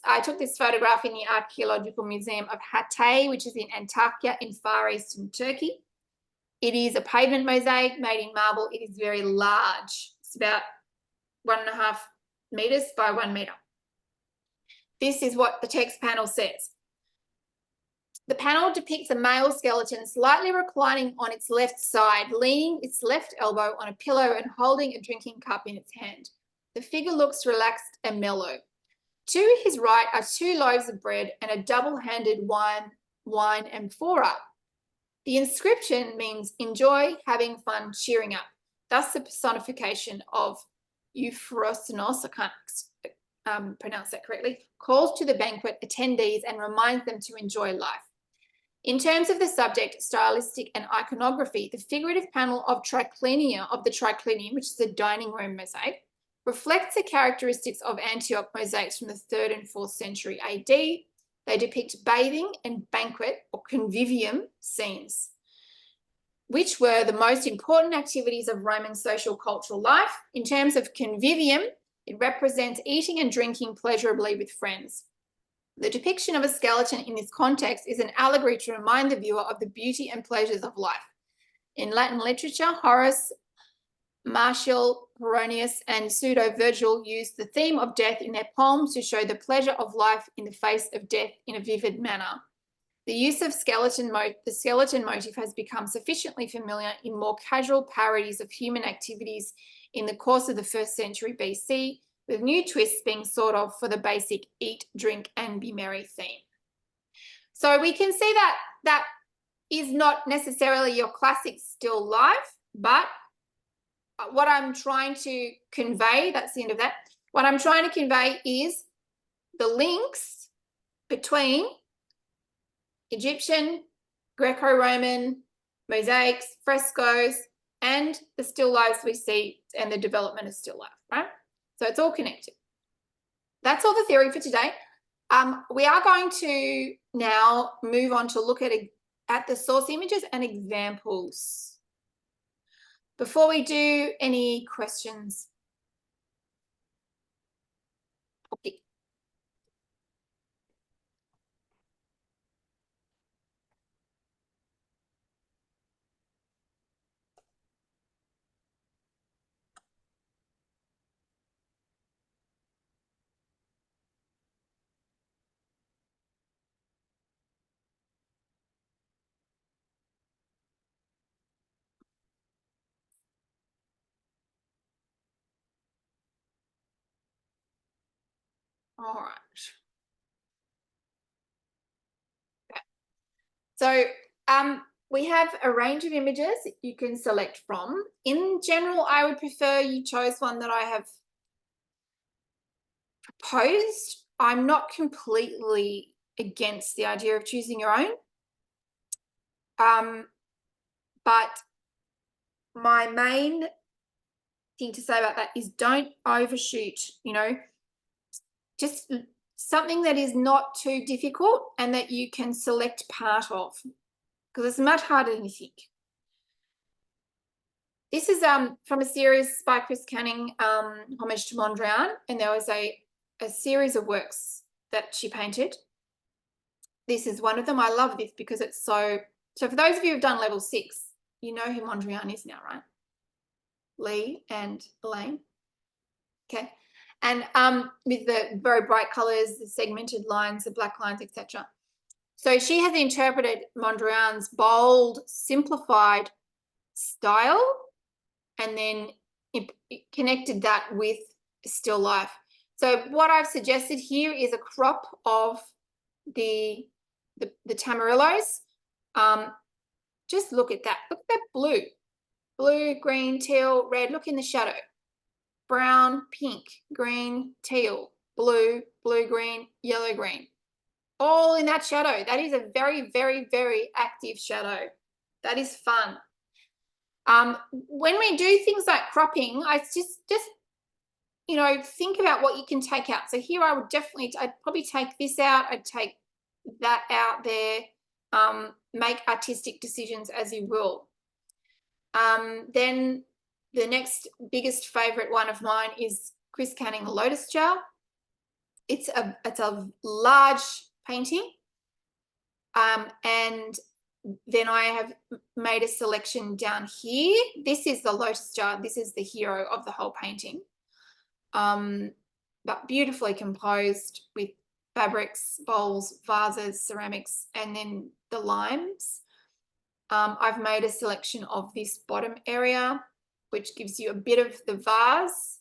Speaker 1: I took this photograph in the Archaeological Museum of Hatay, which is in Antakya in far eastern Turkey. It is a pavement mosaic made in marble. It is very large. It's about 1.5 meters by 1 meter. This is what the text panel says. The panel depicts a male skeleton slightly reclining on its left side, leaning its left elbow on a pillow and holding a drinking cup in its hand. The figure looks relaxed and mellow. To his right are 2 loaves of bread and a double-handed wine amphora. The inscription means enjoy, having fun, cheering up. Thus the personification of Euphrosinos, I can't pronounce that correctly, calls to the banquet attendees and reminds them to enjoy life. In terms of the subject, stylistic and iconography, the figurative panel of the triclinium, which is a dining room mosaic, reflects the characteristics of Antioch mosaics from the 3rd and 4th century AD. They depict bathing and banquet or convivium scenes, which were the most important activities of Roman social cultural life. In terms of convivium, it represents eating and drinking pleasurably with friends. The depiction of a skeleton in this context is an allegory to remind the viewer of the beauty and pleasures of life. In Latin literature, Horace, Martial, Peronius, and Pseudo-Virgil used the theme of death in their poems to show the pleasure of life in the face of death in a vivid manner. The use of the skeleton motif has become sufficiently familiar in more casual parodies of human activities in the course of the 1st century BC, with new twists being sought of for the basic eat, drink, and be merry theme. So we can see that that is not necessarily your classic still life, but what I'm trying to convey, that's the end of that, what I'm trying to convey is the links between Egyptian, Greco-Roman, mosaics, frescoes, and the still lifes we see and the development of still life, right? So it's all connected. That's all the theory for today. We are going to now move on to look at the source images and examples. Before we do, any questions? Okay. All right. Okay. So we have a range of images you can select from. In general, I would prefer you chose one that I have proposed. I'm not completely against the idea of choosing your own. But my main thing to say about that is don't overshoot, just something that is not too difficult and that you can select part of, because it's much harder than you think. This is from a series by Chris Canning, Homage to Mondrian, and there was a series of works that she painted. This is one of them. I love this because it's so for those of you who've done level 6, you know who Mondrian is now, right? Lee and Elaine. Okay. And with the very bright colors, the segmented lines, the black lines, etc. So she has interpreted Mondrian's bold, simplified style and then it connected that with still life. So what I've suggested here is a crop of the Tamarillos. Just look at that. Look at that blue. Blue, green, teal, red. Look in the shadow. Brown, pink, green, teal, blue, blue-green, yellow-green. All in that shadow. That is a very, very, very active shadow. That is fun. When we do things like cropping, I just think about what you can take out. So here I'd probably take this out. I'd take that out there. Make artistic decisions as you will. Then the next biggest favorite one of mine is Chris Canning, the Lotus Jar. It's a large painting. And then I have made a selection down here. This is the Lotus Jar. This is the hero of the whole painting. But beautifully composed with fabrics, bowls, vases, ceramics, and then the limes. I've made a selection of this bottom area, which gives you a bit of the vase,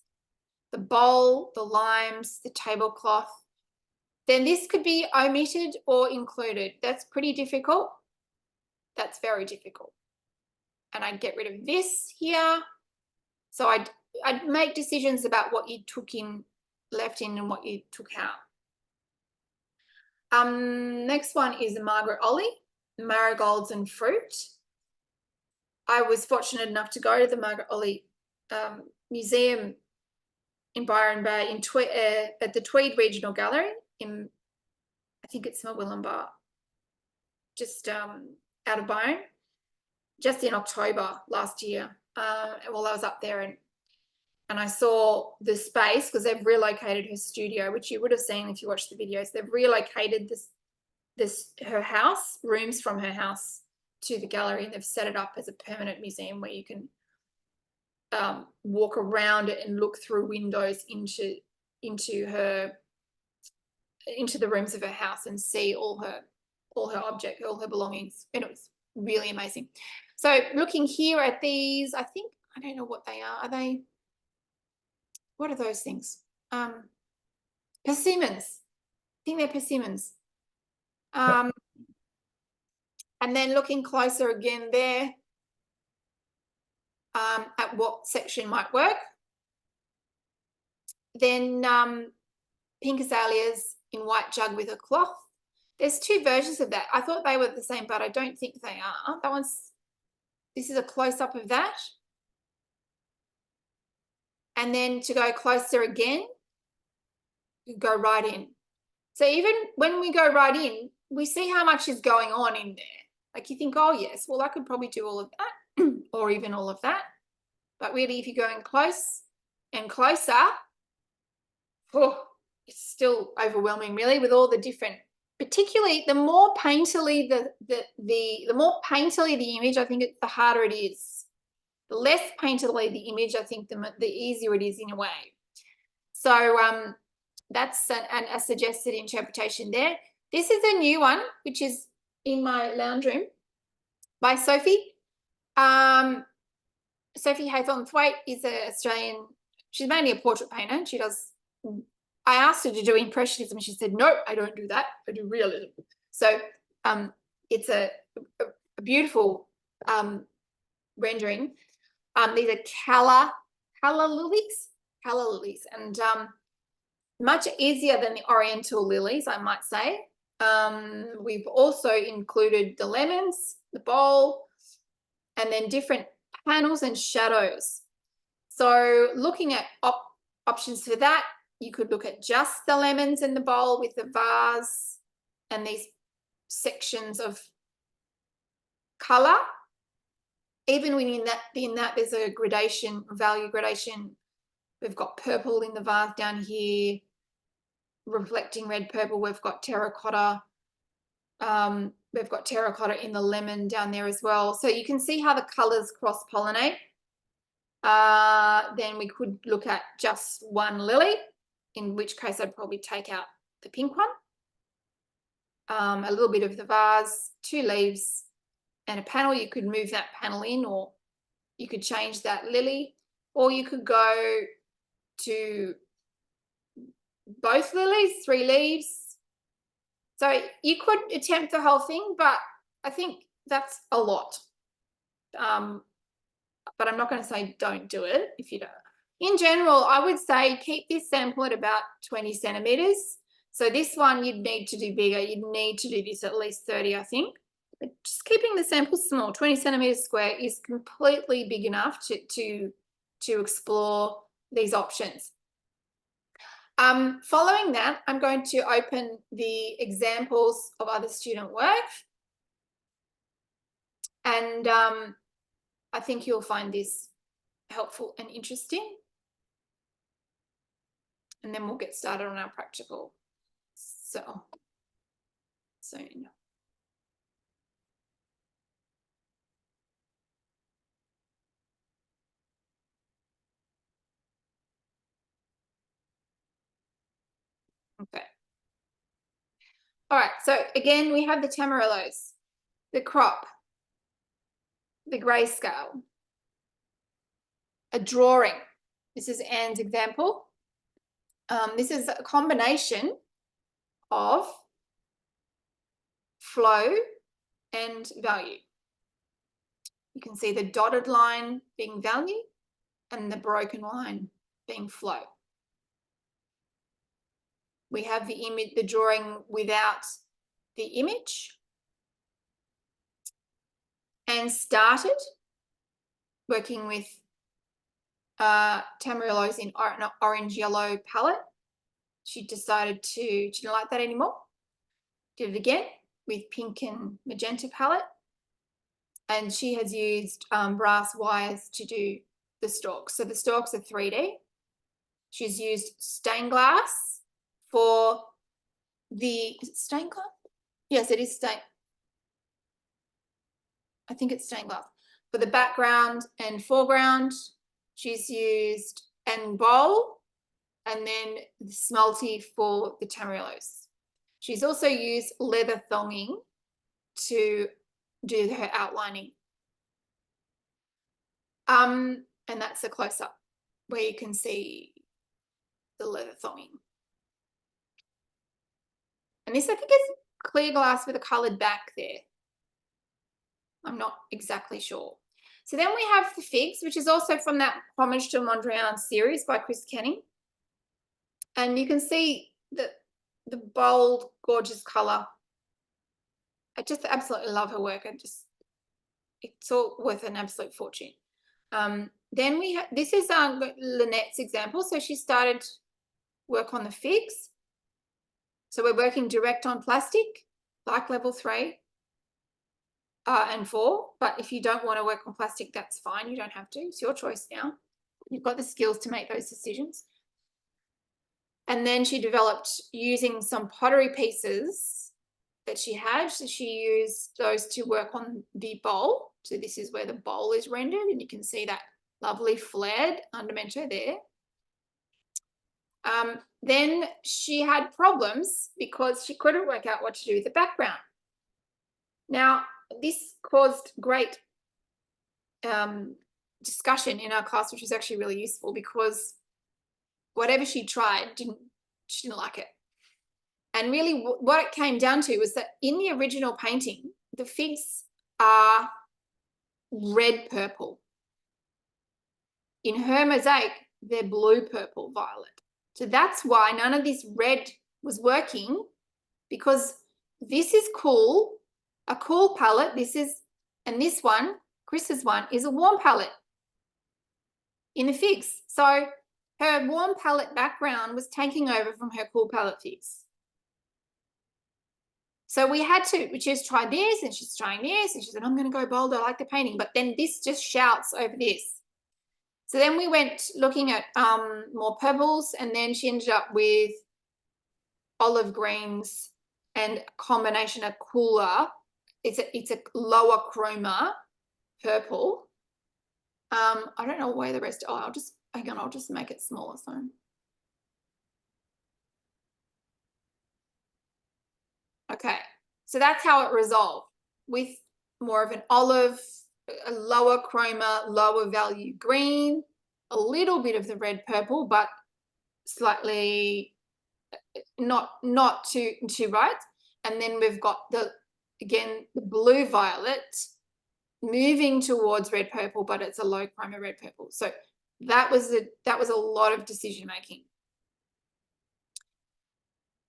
Speaker 1: the bowl, the limes, the tablecloth. Then this could be omitted or included. That's pretty difficult. That's very difficult. And I'd get rid of this here. So I'd make decisions about what you took in, left in, and what you took out. Next one is Margaret Ollie, marigolds and fruit. I was fortunate enough to go to the Margaret Ollie Museum in Byron Bay at the Tweed Regional Gallery in, I think it's Murwillumbah, just out of Byron, just in October last year. Well, I was up there and I saw the space because they've relocated her studio, which you would have seen if you watched the videos. They've relocated her house, rooms from her house to the gallery, and they've set it up as a permanent museum where you can walk around it and look through windows into the rooms of her house and see all her objects, all her belongings. And it was really amazing. So looking here at these, I don't know what they are. What are those things? Persimmons. I think they're persimmons. And then looking closer again there at what section might work. Then pink azaleas in white jug with a cloth. There's two versions of that. I thought they were the same, but I don't think they are. This is a close-up of that. And then to go closer again, you go right in. So even when we go right in, we see how much is going on in there. Like you think, oh yes, well I could probably do all of that or even all of that. But really, if you're going close and closer, it's still overwhelming really with all the different, particularly the more painterly the more painterly the image, I think the harder it is. The less painterly the image, I think the easier it is in a way. So that's a suggested interpretation there. This is a new one, which is in my lounge room by Sophie. Sophie Haythorne-Thwaite is an Australian, she's mainly a portrait painter. I asked her to do impressionism and she said, no, I don't do that. I do realism. So it's a beautiful rendering. These are calla lilies, and much easier than the oriental lilies, I might say. We've also included the lemons, the bowl, and then different panels and shadows. So looking at options for that, you could look at just the lemons in the bowl with the vase and these sections of colour. Even when in that there's a gradation, value gradation. We've got purple in the vase down here, reflecting red purple. We've got terracotta. We've got terracotta in the lemon down there as well. So you can see how the colours cross-pollinate. Then we could look at just one lily, in which case I'd probably take out the pink one. A little bit of the vase, two leaves, and a panel. You could move that panel in, or you could change that lily, or you could go to both lilies, 3 leaves. So you could attempt the whole thing, but I think that's a lot. But I'm not going to say don't do it if you don't. In general, I would say keep this sample at about 20 centimetres. So this one you'd need to do bigger. You'd need to do this at least 30, I think. But just keeping the sample small, 20 centimetres square is completely big enough to explore these options. Following that, I'm going to open the examples of other student work. And I think you'll find this helpful and interesting. And then we'll get started on our practical. So soon. Okay. All right, so again, we have the tamarillos, the crop, the grayscale, a drawing. This is Anne's example. This is a combination of flow and value. You can see the dotted line being value and the broken line being flow. We have the image, the drawing without the image, and started working with tamarillos in orange yellow palette. She decided she didn't like that anymore. Did it again with pink and magenta palette. And she has used brass wires to do the stalks. So the stalks are 3D. She's used stained glass for is it stained glass? Yes, it is stained. I think it's stained glass. For the background and foreground, she's used and bowl, and then the smelty for the tamarillos. She's also used leather thonging to do her outlining. And that's a close-up where you can see the leather thonging. And this, I think, is clear glass with a coloured back there. I'm not exactly sure. So then we have the figs, which is also from that Homage to Mondrian series by Chris Kenny. And you can see the bold, gorgeous colour. I just absolutely love her work. It's all worth an absolute fortune. Then we have, this is Lynette's example. So she started work on the figs. So we're working direct on plastic, like level 3 and 4. But if you don't want to work on plastic, that's fine. You don't have to. It's your choice now. You've got the skills to make those decisions. And then she developed using some pottery pieces that she had. So she used those to work on the bowl. So this is where the bowl is rendered, and you can see that lovely flared Andamento there. Then she had problems because she couldn't work out what to do with the background. Now, this caused great discussion in our class, which was actually really useful, because whatever she tried, she didn't like it. And really what it came down to was that in the original painting, the figs are red purple. In her mosaic, they're blue, purple, violet. So that's why none of this red was working, because this is cool, a cool palette. And this one, Chris's one, is a warm palette in the figs. So her warm palette background was taking over from her cool palette figs. So we had to, she just tried this, and she's trying this, and she said, I'm going to go bold, I like the painting. But then this just shouts over this. So then we went looking at more purples, and then she ended up with olive greens and a combination of cooler. It's a lower chroma purple. I don't know where the rest. Oh, I'll just make it smaller. So. Okay, so that's how it resolved, with more of an olive, a lower chroma, lower value green, a little bit of the red purple, but slightly not too bright. And then we've got the blue violet moving towards red purple, but it's a low chroma red purple. So that was a lot of decision making.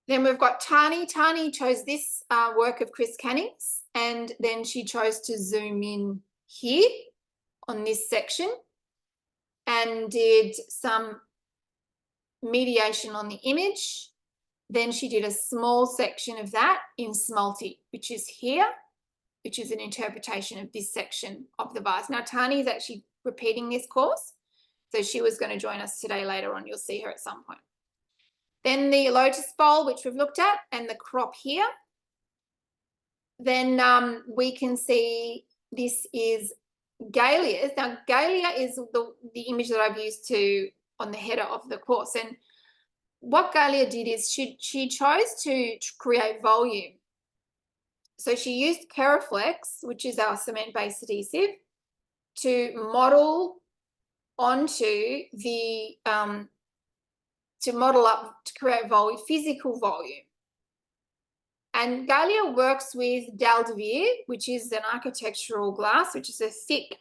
Speaker 1: Then we've got Tani. Tani chose this work of Chris Canning's, and then she chose to zoom in here on this section and did some mediation on the image. Then she did a small section of that in Smalty, which is here, which is an interpretation of this section of the vase. Now, Tani is actually repeating this course, so she was going to join us today later on. You'll see her at some point. Then the lotus bowl, which we've looked at, and the crop here. Then we can see this is Galias. Now, Galia is the image that I've used on the header of the course. And what Galia did is she chose to create volume. So she used Keraflex, which is our cement-based adhesive, to model onto the to model up to create volume, physical volume. And Galia works with Daldevere, which is an architectural glass, which is a thick,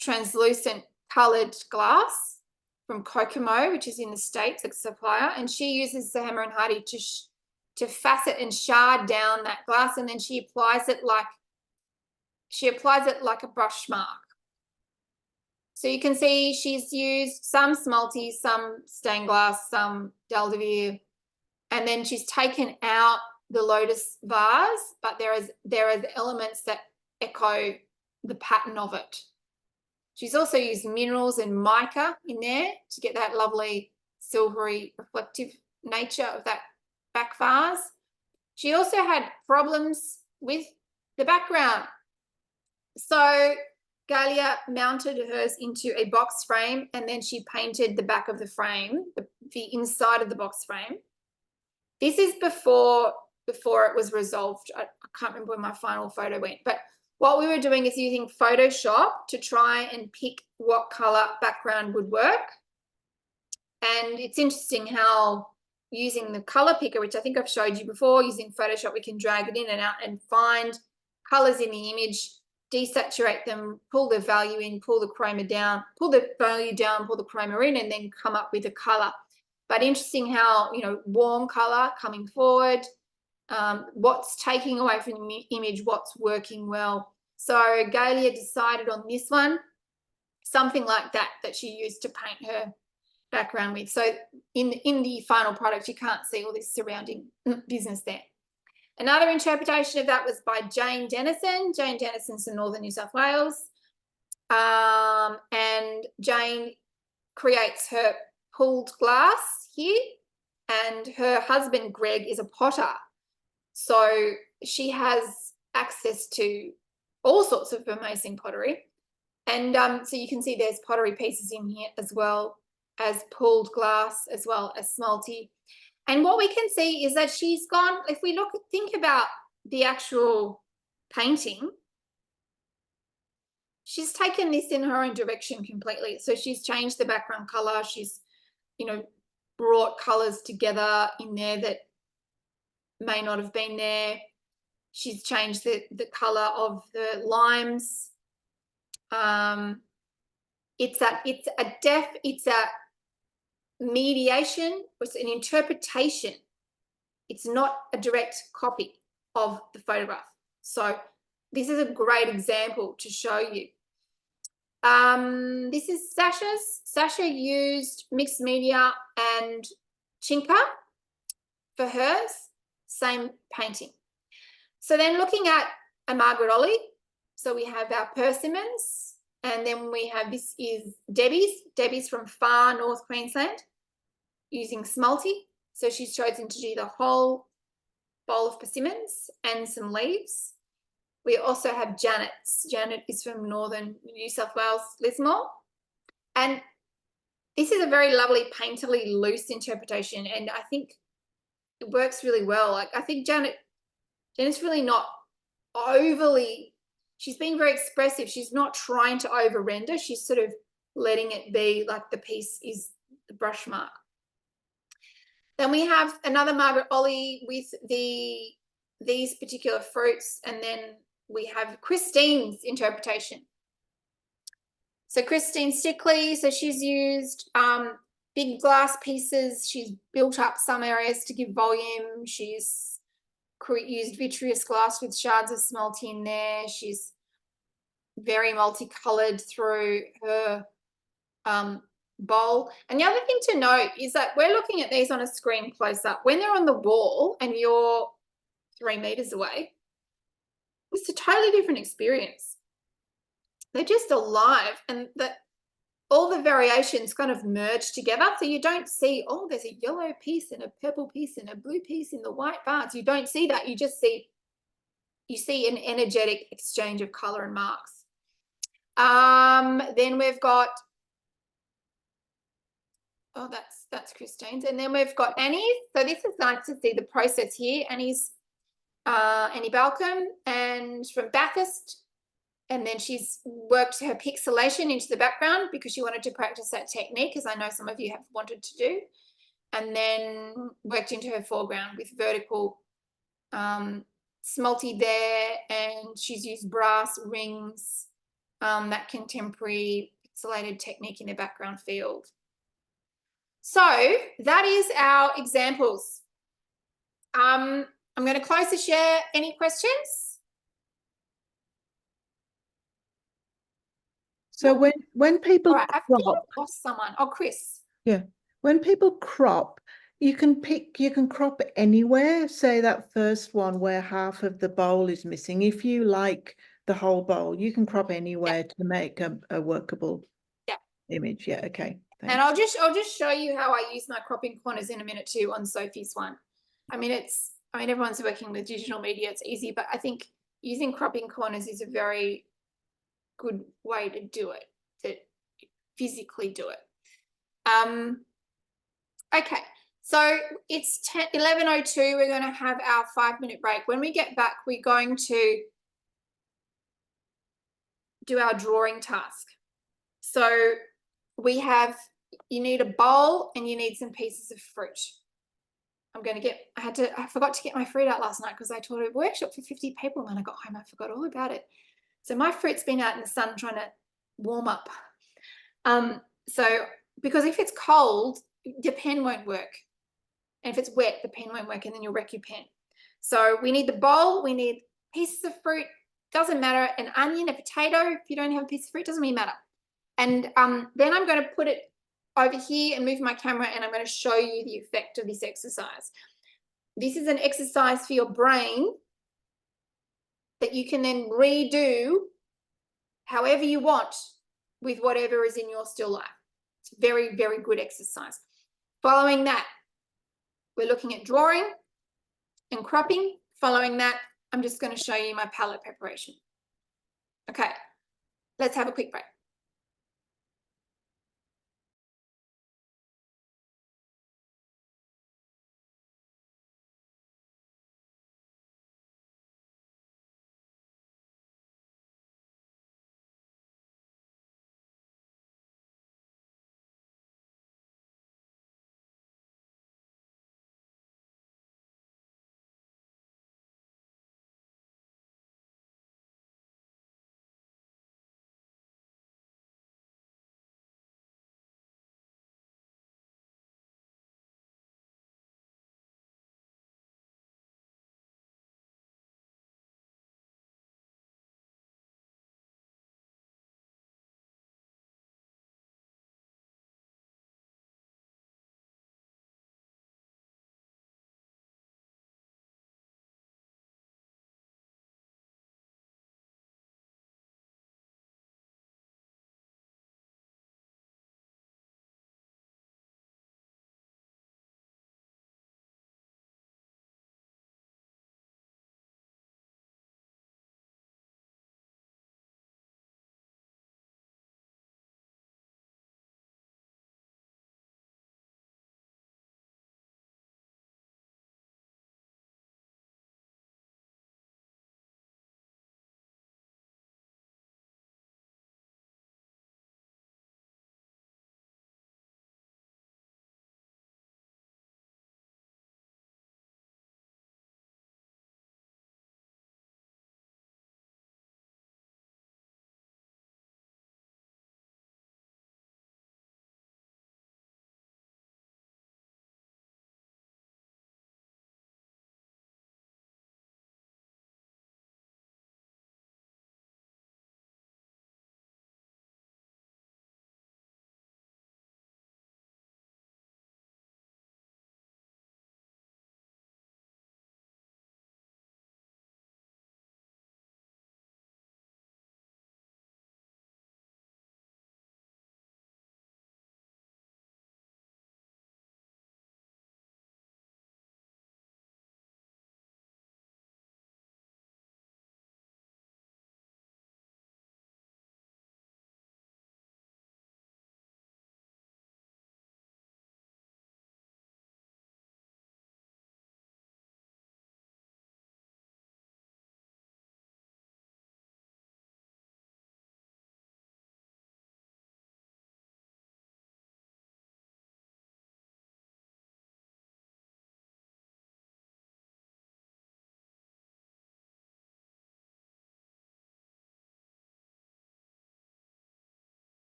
Speaker 1: translucent coloured glass from Kokomo, which is in the States, a supplier. And she uses the hammer and hardy to facet and shard down that glass, and then she applies it like a brush mark. So you can see she's used some Smalty, some stained glass, some Daldevere, and then she's taken out the lotus vase, but there are elements that echo the pattern of it. She's also used minerals and mica in there to get that lovely silvery reflective nature of that back vase. She also had problems with the background. So Galia mounted hers into a box frame, and then she painted the back of the frame, the inside of the box frame. This is before it was resolved. I can't remember where my final photo went, but what we were doing is using Photoshop to try and pick what color background would work. And it's interesting how using the color picker, which I think I've showed you before, using Photoshop, we can drag it in and out and find colors in the image, desaturate them, pull the value in, pull the chroma down, pull the value down, pull the chroma in, and then come up with a color. But interesting how, you know, warm color coming forward, what's taking away from the image, what's working well. So Galia decided on this one, something like that she used to paint her background with. So in the final product, you can't see all this surrounding business there. Another interpretation of that was by Jane Dennison. Jane Dennison's in Northern New South Wales. And Jane creates her pulled glass here, and her husband, Greg, is a potter. So she has access to all sorts of amazing pottery. And so you can see there's pottery pieces in here as well as pulled glass, as well as Smalty. And what we can see is that she's gone, if we think about the actual painting, she's taken this in her own direction completely. So she's changed the background color. She's, you know, brought colors together in there that may not have been there. She's changed the color of the limes. It's a mediation, it's an interpretation. It's not a direct copy of the photograph. So this is a great example to show you. This is Sasha's. Sasha used mixed media and Chinka for hers, same painting. So then looking at a Margaret Ollie, so we have our persimmons, and then we have, this is Debbie's from far North Queensland, using Smalty. So she's chosen to do the whole bowl of persimmons and some leaves. We also have Janet's. Janet is from Northern New South Wales, Lismore. And this is a very lovely painterly loose interpretation, and I think it works really well. Like, I think Janet's really not overly, she's being very expressive. She's not trying to over render. She's sort of letting it be like the piece is the brush mark. Then we have another Margaret Ollie with these particular fruits, and then we have Christine's interpretation. So Christine Stickley, so she's used big glass pieces. She's built up some areas to give volume. She's used vitreous glass with shards of Smalty in there. She's very multicolored through her bowl. And the other thing to note is that we're looking at these on a screen close up. When they're on the wall and you're 3 meters away, it's a totally different experience. They're just alive, and that all the variations kind of merge together. So you don't see, oh, there's a yellow piece and a purple piece and a blue piece in the white vase. You don't see that. You just see, you see an energetic exchange of color and marks. Then we've got, Oh, that's Christine's. And then we've got Annie's. So this is nice to see the process here. Annie Balcom and from Bathurst. And then she's worked her pixelation into the background because she wanted to practice that technique, as I know some of you have wanted to do. And then worked into her foreground with vertical smulty there. And she's used brass rings, that contemporary pixelated technique in the background field. So that is our examples. I'm going to close the share. Any questions?
Speaker 5: So when people
Speaker 1: All right, I think
Speaker 5: crop,
Speaker 1: I've lost someone. Oh, Chris.
Speaker 5: yeah, when people crop, you can crop anywhere. Say that first one where half of the bowl is missing. If you like the whole bowl, you can crop anywhere to make a workable image. Yeah, okay. Thanks.
Speaker 1: And I'll just show you how I use my cropping corners in a minute too on Sophie's one. I mean, everyone's working with digital media, it's easy, but I think using cropping corners is a very good way to do it, to physically do it. Okay, so it's 11:02. We're going to have our 5-minute break. When we get back, we're going to do our drawing task. So you need a bowl and you need some pieces of fruit. I forgot to get my fruit out last night because I taught a workshop for 50 people. When I got home, I forgot all about it. So my fruit's been out in the sun trying to warm up. So because if it's cold, your pen won't work. And if it's wet, the pen won't work and then you'll wreck your pen. So we need the bowl, we need pieces of fruit, doesn't matter, an onion, a potato. If you don't have a piece of fruit, doesn't really matter. And then I'm going to put it over here and move my camera and I'm going to show you the effect of this exercise. This is an exercise for your brain that you can then redo however you want with whatever is in your still life. It's a very, very good exercise. Following that, we're looking at drawing and cropping. Following that, I'm just going to show you my palette preparation. Okay, let's have a quick break.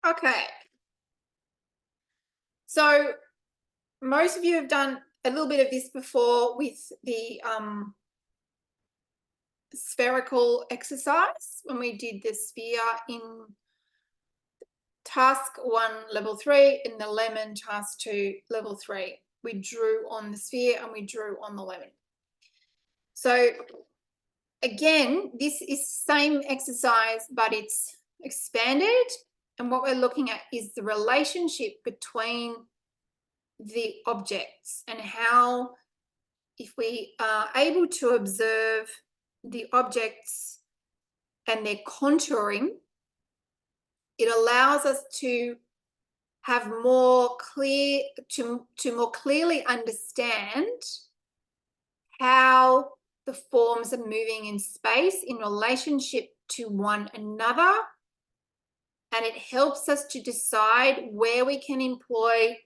Speaker 1: Okay. So most of you have done a little bit of this before with the spherical exercise when we did the sphere in task 1 level 3 in the lemon task 2 level 3. We drew on the sphere and we drew on the lemon. So again, this is same exercise, but it's expanded. And what we're looking at is the relationship between the objects and how, if we are able to observe the objects and their contouring, it allows us to have more clear, to more clearly understand how the forms are moving in space in relationship to one another. And it helps us to decide where we can employ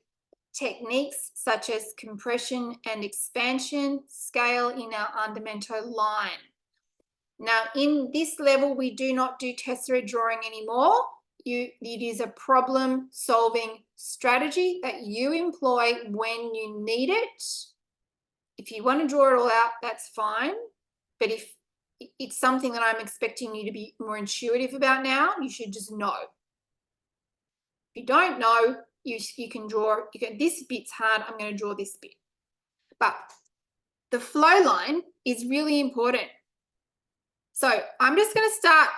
Speaker 1: techniques such as compression and expansion scale in our Andamento line. Now, in this level, we do not do tesseract drawing anymore. It is a problem-solving strategy that you employ when you need it. If you want to draw it all out, that's fine. But if it's something that I'm expecting you to be more intuitive about now, you should just know. If you don't know, you can draw, this bit's hard, I'm going to draw this bit. But the flow line is really important. So I'm just going to start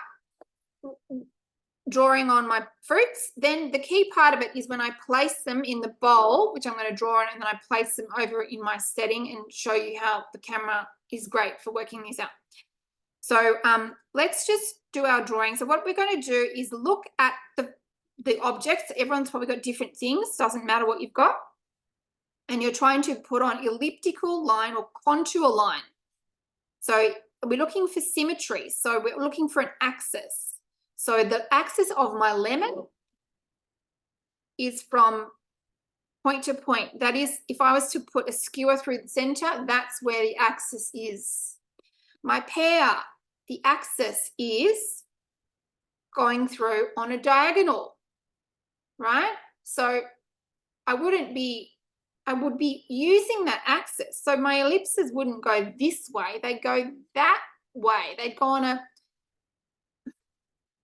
Speaker 1: drawing on my fruits. Then the key part of it is when I place them in the bowl, which I'm going to draw on, and then I place them over in my setting and show you how the camera is great for working these out. So let's just do our drawing. So what we're going to do is look at the objects. Everyone's probably got different things. Doesn't matter what you've got. And you're trying to put on elliptical line or contour line. So we're looking for symmetry. So we're looking for an axis. So the axis of my lemon is from point to point. That is, if I was to put a skewer through the center, that's where the axis is. My pear, the axis is going through on a diagonal, right? So I would be using that axis. So my ellipses wouldn't go this way. They go that way. They'd go on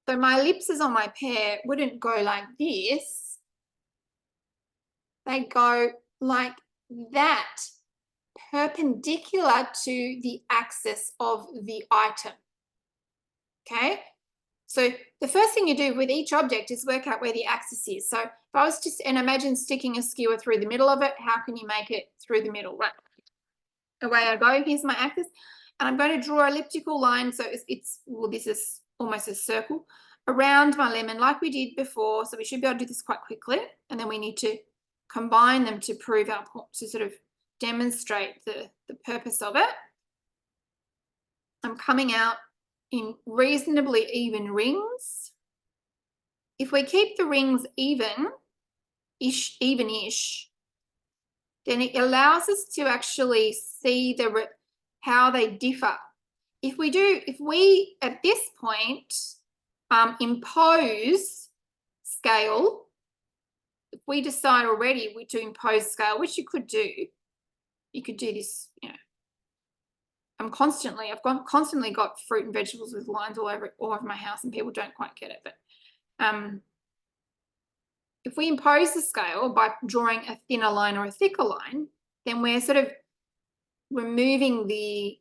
Speaker 1: so my ellipses on my pear wouldn't go like this. They go like that, perpendicular to the axis of the item. Okay? So the first thing you do with each object is work out where the axis is. So if I was to, and imagine sticking a skewer through the middle of it, how can you make it through the middle? Right. Away I go, here's my axis. And I'm going to draw an elliptical line. So well, this is almost a circle around my lemon like we did before. So we should be able to do this quite quickly. And then we need to combine them to prove our point, to sort of demonstrate the purpose of it. I'm coming out in reasonably even rings. If we keep the rings even-ish, then it allows us to actually see how they differ. If we at this point impose scale, if we decide already to impose scale, which you could do this, you know. I've constantly got fruit and vegetables with lines all over my house, and people don't quite get it. But if we impose the scale by drawing a thinner line or a thicker line, then we're sort of removing the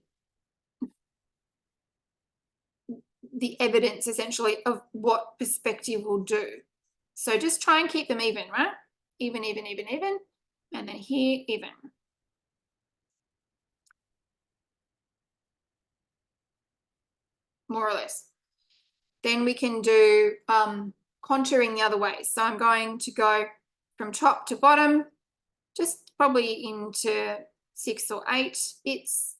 Speaker 1: evidence essentially of what perspective will do. So just try and keep them even, right? Even, even, even, even, and then here, even. More or less. Then we can do contouring the other way. So I'm going to go from top to bottom, just probably into 6 or 8 bits.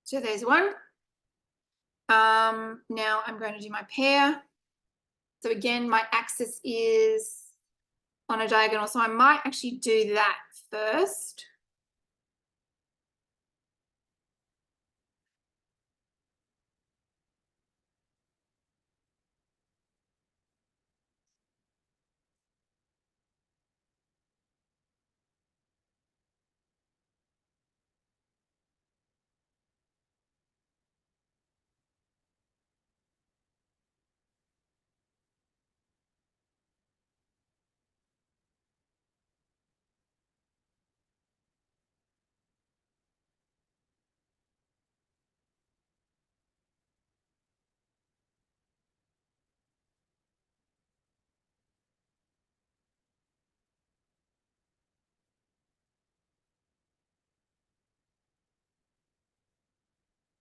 Speaker 1: So there's one. Now I'm going to do my pair. So again, my axis is on a diagonal. So I might actually do that first.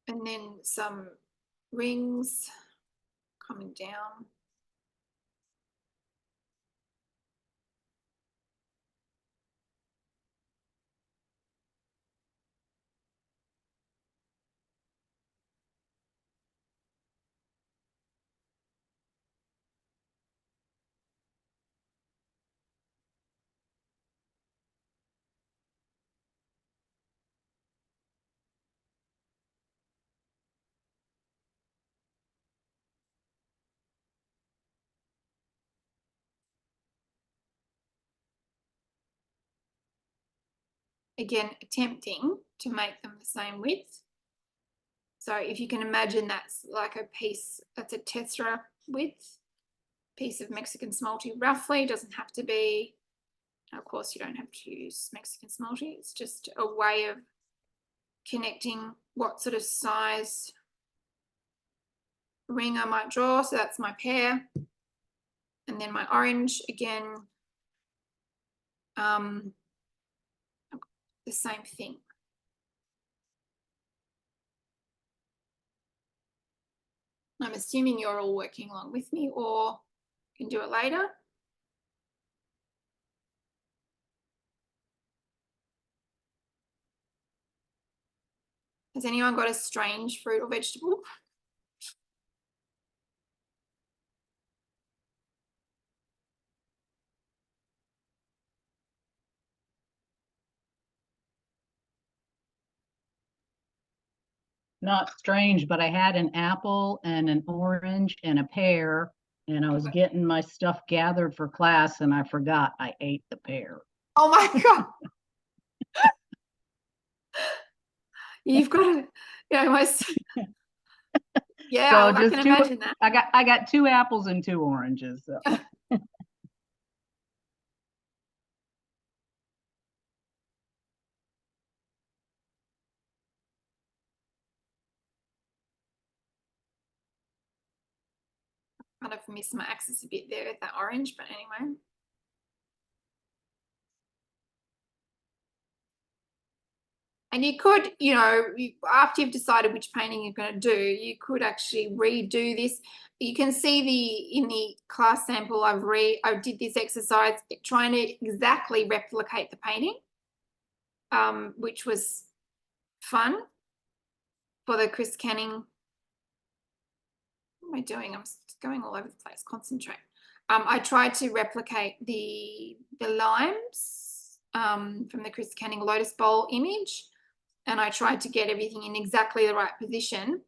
Speaker 1: And then some rings coming down. Again, attempting to make them the same width. So if you can imagine that's like a piece, that's a tetra width, piece of Mexican smalty roughly, doesn't have to be, of course you don't have to use Mexican smalty, it's just a way of connecting what sort of size ring I might draw. So that's my pear. And then my orange, again, the same thing. I'm assuming you're all working along with me or can do it later. Has anyone got a strange fruit or vegetable?
Speaker 8: Not strange, but I had an apple and an orange and a pear, and I was getting my stuff gathered for class and I forgot I ate the pear.
Speaker 1: Oh my God. You've got to, you know, yeah,
Speaker 8: So
Speaker 1: I
Speaker 8: just
Speaker 1: can
Speaker 8: two,
Speaker 1: imagine that.
Speaker 8: I got 2 apples and 2 oranges. So.
Speaker 1: Kind of missed my axis a bit there with that orange, but anyway. And you could, you know, after you've decided which painting you're going to do, you could actually redo this. You can see in the class sample I did this exercise trying to exactly replicate the painting, which was fun for the Chris Canning. What am I doing? I'm going all over the place. Concentrate. I tried to replicate the limes from the Chris Canning Lotus Bowl image, and I tried to get everything in exactly the right position,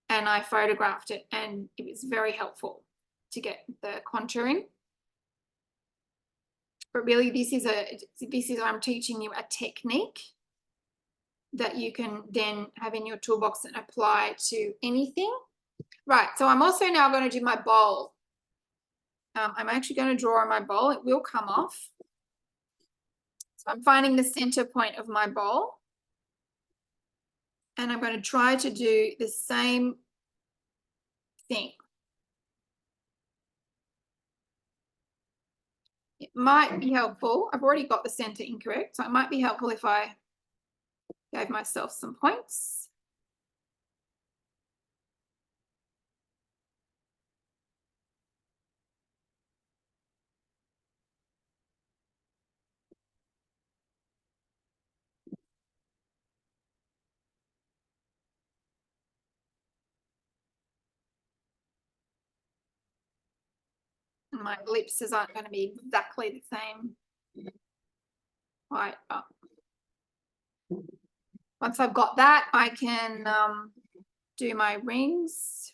Speaker 1: and I photographed it, and it was very helpful to get the contouring. But really, this is I'm teaching you a technique that you can then have in your toolbox and apply to anything. Right, so I'm also now going to do my bowl. I'm actually going to draw on my bowl. It will come off. So I'm finding the center point of my bowl. And I'm going to try to do the same thing. It might be helpful. I've already got the center incorrect, so it might be helpful if I gave myself some points. My ellipses aren't going to be exactly the same. Right. Once I've got that, I can do my rings.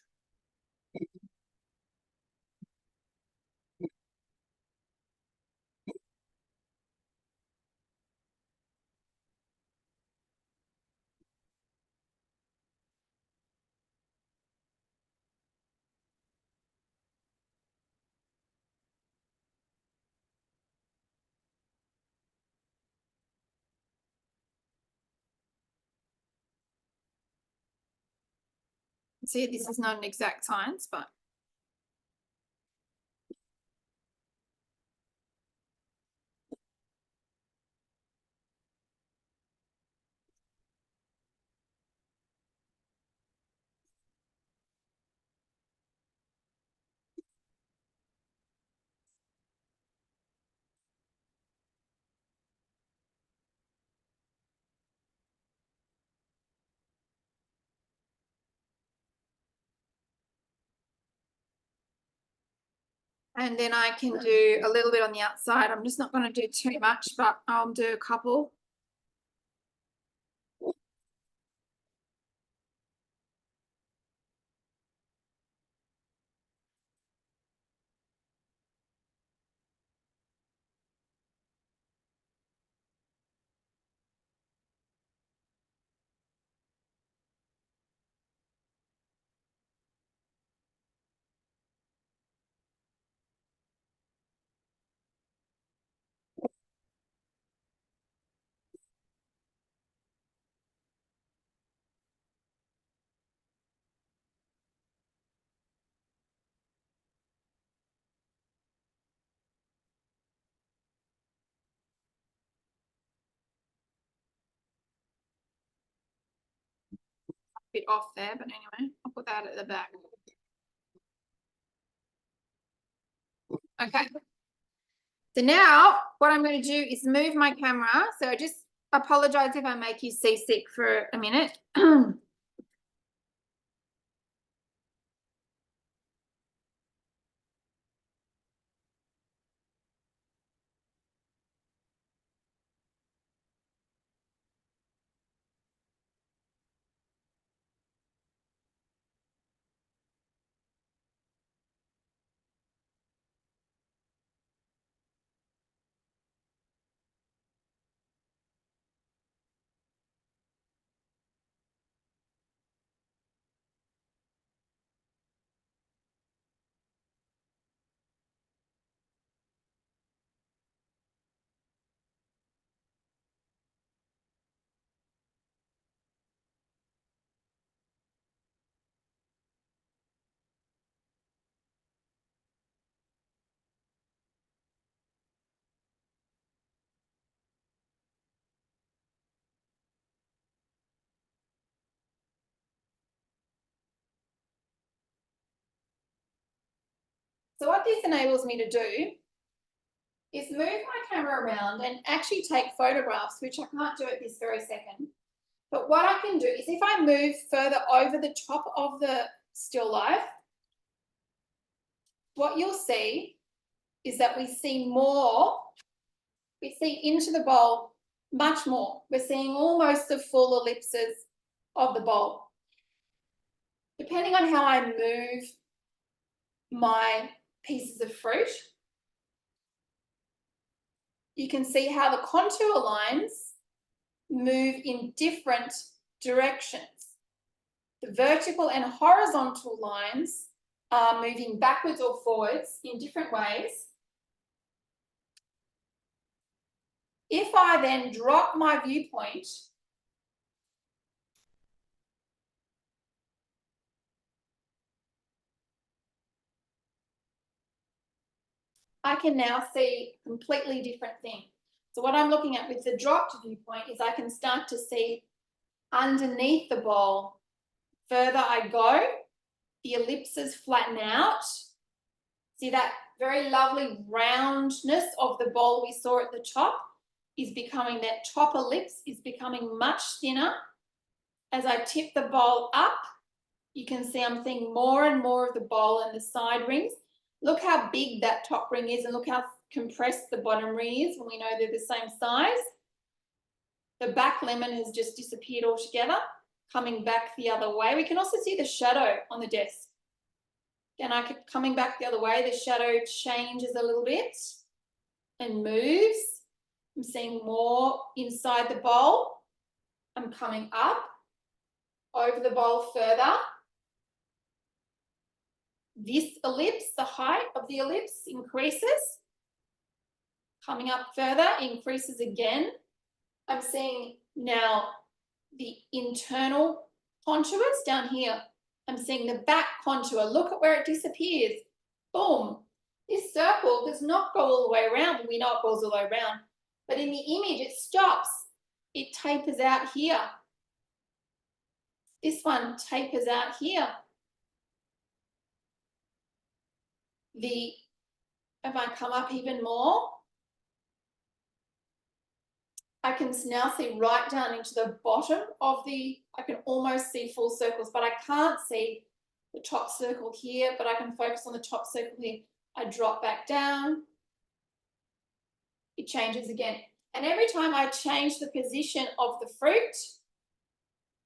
Speaker 1: See, this is not an exact science, but and then I can do a little bit on the outside. I'm just not going to do too much, but I'll do a couple. Bit off there, but anyway, I'll put that at the back. Okay. So now what I'm going to do is move my camera. So I just apologize if I make you seasick for a minute. So what this enables me to do is move my camera around and actually take photographs, which I can't do at this very second. But what I can do is if I move further over the top of the still life, what you'll see is that we see more, we see into the bowl much more. We're seeing almost the full ellipses of the bowl. Depending on how I move my pieces of fruit, you can see how the contour lines move in different directions. The vertical and horizontal lines are moving backwards or forwards in different ways. If I then drop my viewpoint, I can now see a completely different thing. So what I'm looking at with the dropped viewpoint is I can start to see underneath the bowl. Further I go, the ellipses flatten out. See that very lovely roundness of the bowl we saw at the top is becoming, that top ellipse is becoming much thinner. As I tip the bowl up, you can see I'm seeing more and more of the bowl and the side rings Look how big that top ring is and look how compressed the bottom ring is when we know they're the same size. The back lemon has just disappeared altogether, coming back the other way. We can also see the shadow on the desk. Then coming back the other way, the shadow changes a little bit and moves. I'm seeing more inside the bowl. I'm coming up over the bowl further. This ellipse, the height of the ellipse increases. Coming up further, increases again. I'm seeing now the internal contours down here. I'm seeing the back contour. Look at where it disappears. Boom. This circle does not go all the way around. We know it goes all the way around. But in the image, it stops. It tapers out here. This one tapers out here. If I come up even more, I can now see right down into the bottom of I can almost see full circles, but I can't see the top circle here, but I can focus on the top circle here. I drop back down. It changes again. And every time I change the position of the fruit,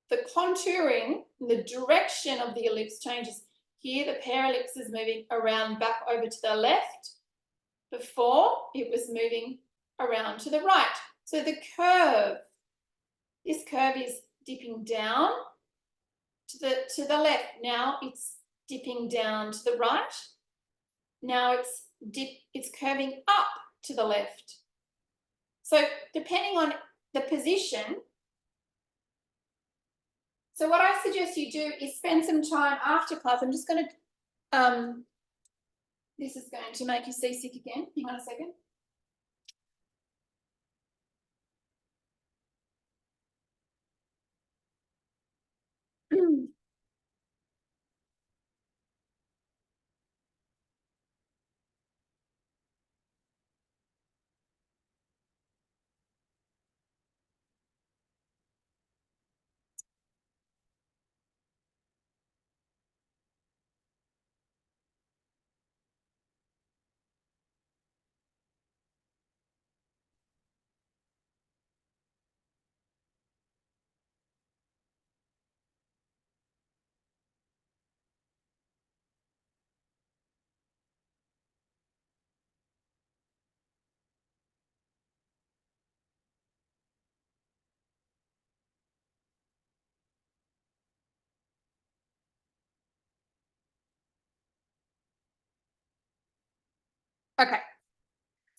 Speaker 1: the contouring, the direction of the ellipse changes. Here, the pear ellipse is moving around back over to the left. Before, it was moving around to the right. So the curve, this curve is dipping down to the left. Now it's dipping down to the right. Now it's curving up to the left. So depending on the position, so what I suggest you do is spend some time after class. I'm just going to, this is going to make you seasick again. Hang on a second. Okay.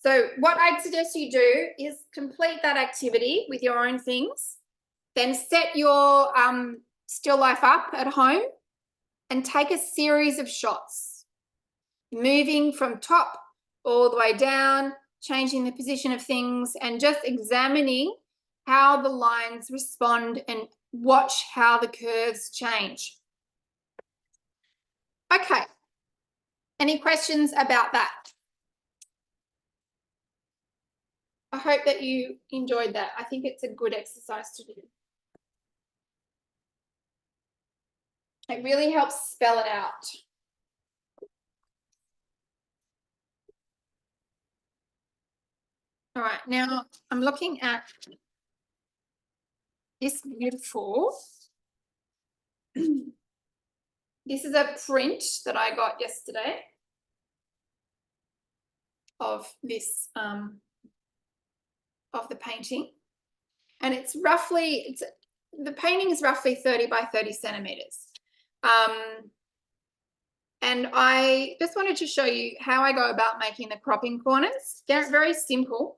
Speaker 1: So what I'd suggest you do is complete that activity with your own things, then set your still life up at home and take a series of shots, moving from top all the way down, changing the position of things and just examining how the lines respond and watch how the curves change. Okay. Any questions about that? I hope that you enjoyed that. I think it's a good exercise to do. It really helps spell it out. All right, now I'm looking at this beautiful, this is a print that I got yesterday of this, of the painting. And it's roughly, the painting is roughly 30 by 30 centimeters. And I just wanted to show you how I go about making the cropping corners. They're very simple.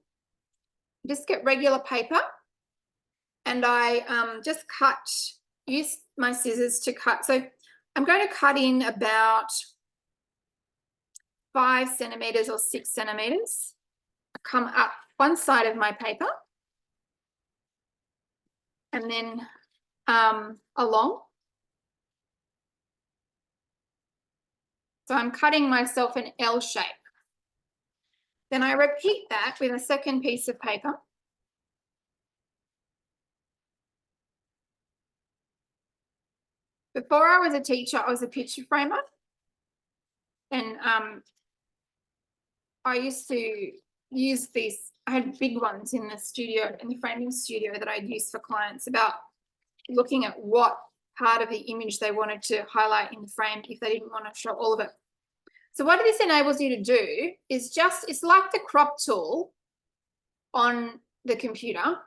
Speaker 1: Just get regular paper and I just use my scissors to cut. So I'm going to cut in about 5 centimeters or 6 centimeters. Come up one side of my paper and then along. So I'm cutting myself an L shape. Then I repeat that with a second piece of paper. Before I was a teacher, I was a picture framer. And I used to use these, I had big ones in the studio, in the framing studio that I'd use for clients about looking at what part of the image they wanted to highlight in the frame if they didn't want to show all of it. So what this enables you to do is just, it's like the crop tool on the computer,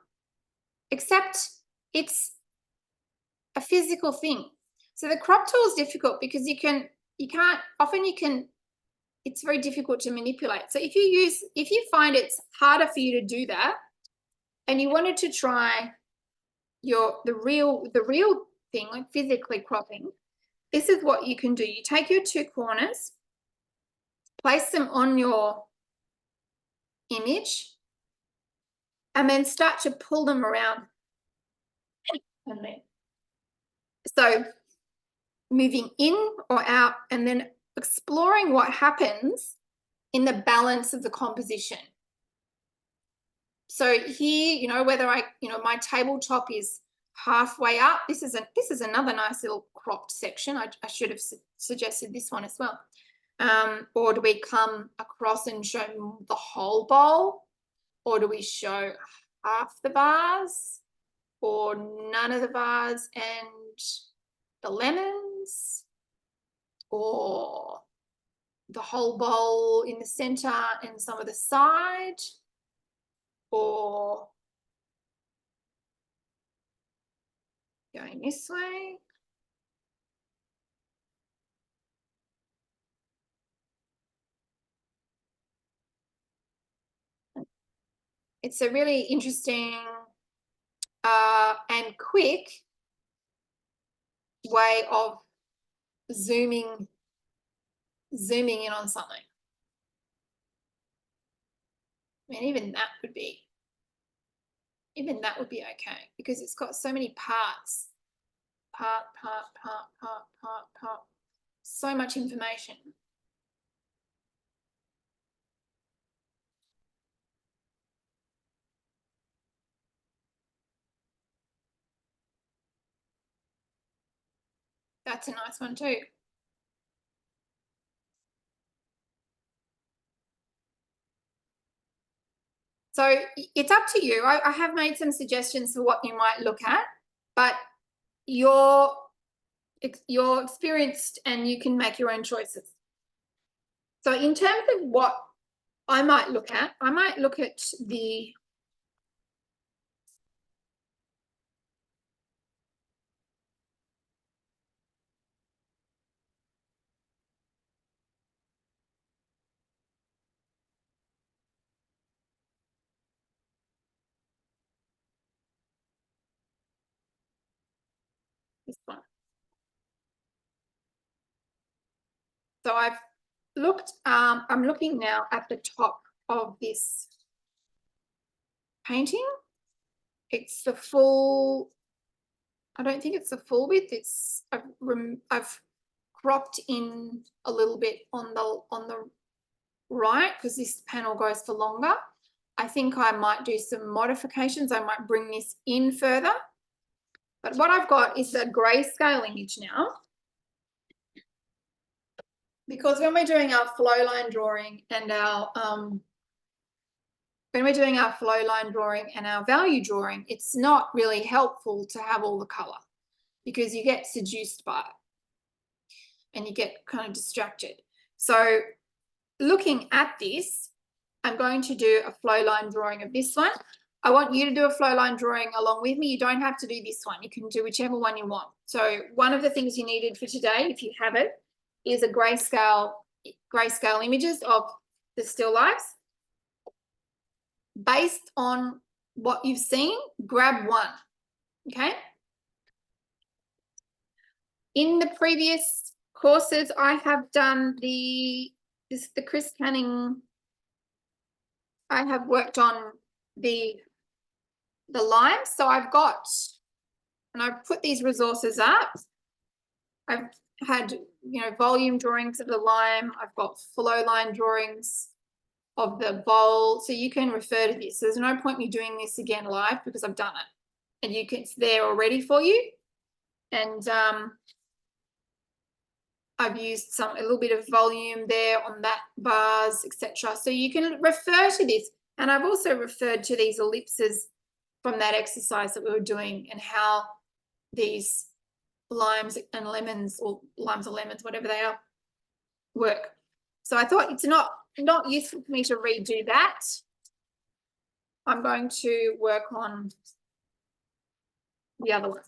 Speaker 1: except it's a physical thing. So the crop tool is difficult because it's very difficult to manipulate. So if you find it's harder for you to do that and you wanted to try the real thing, like physically cropping, this is what you can do. You take your two corners, place them on your image, and then start to pull them around. So moving in or out, and then exploring what happens in the balance of the composition. So here, whether my tabletop is halfway up. This is another nice little cropped section. I should have suggested this one as well. Or do we come across and show the whole bowl? Or do we show half the vase? Or none of the vase and the lemons? Or the whole bowl in the center and some of the side? Or going this way? It's a really interesting and quick way of zooming in on something. I mean, even that would be okay because it's got so many parts. Part. So much information. That's a nice one too. So it's up to you. I have made some suggestions for what you might look at, but you're experienced and you can make your own choices. So in terms of what I might look at the this one. So I've looked, I'm looking now at the top of this painting. It's the full, I don't think it's the full width. It's, I've cropped in a little bit on the right because this panel goes for longer. I think I might do some modifications. I might bring this in further. But what I've got is a grayscale image now. Because when we're doing our flow line drawing and our value drawing, it's not really helpful to have all the color because you get seduced by it and you get kind of distracted. So looking at this, I'm going to do a flow line drawing of this one. I want you to do a flow line drawing along with me. You don't have to do this one. You can do whichever one you want. So one of the things you needed for today, if you have it, is a grayscale images of the still lifes. Based on what you've seen, grab one, okay? In the previous courses, I have done the Chris Canning. I have worked on the lime. So I've got, and I've put these resources up. I've had, volume drawings of the lime. I've got flow line drawings of the bowl. So you can refer to this. There's no point me doing this again live because I've done it. And it's there already for you. And I've used a little bit of volume there on that vase, etc. So you can refer to this. And I've also referred to these ellipses from that exercise that we were doing and how these limes and lemons, or limes or lemons, whatever they are, work. So I thought it's not useful for me to redo that. I'm going to work on the other one.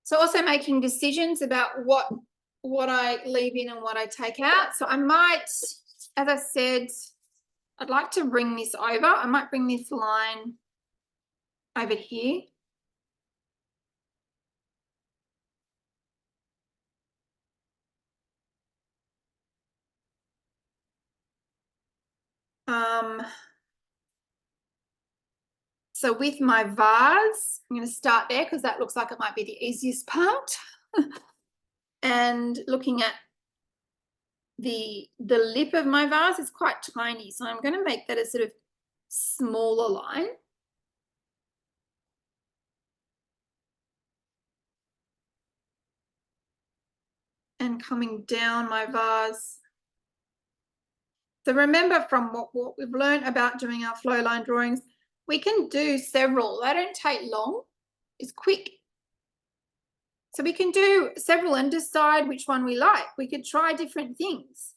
Speaker 1: So also making decisions about what I leave in and what I take out. So I might, as I said, I'd like to bring this over. I might bring this line over here. So with my vase, I'm going to start there because that looks like it might be the easiest part. And looking at the lip of my vase is quite tiny, so I'm going to make that a sort of smaller line. And coming down my vase. So remember from what we've learned about doing our flow line drawings, we can do several. They don't take long. It's quick. So we can do several and decide which one we like. We could try different things.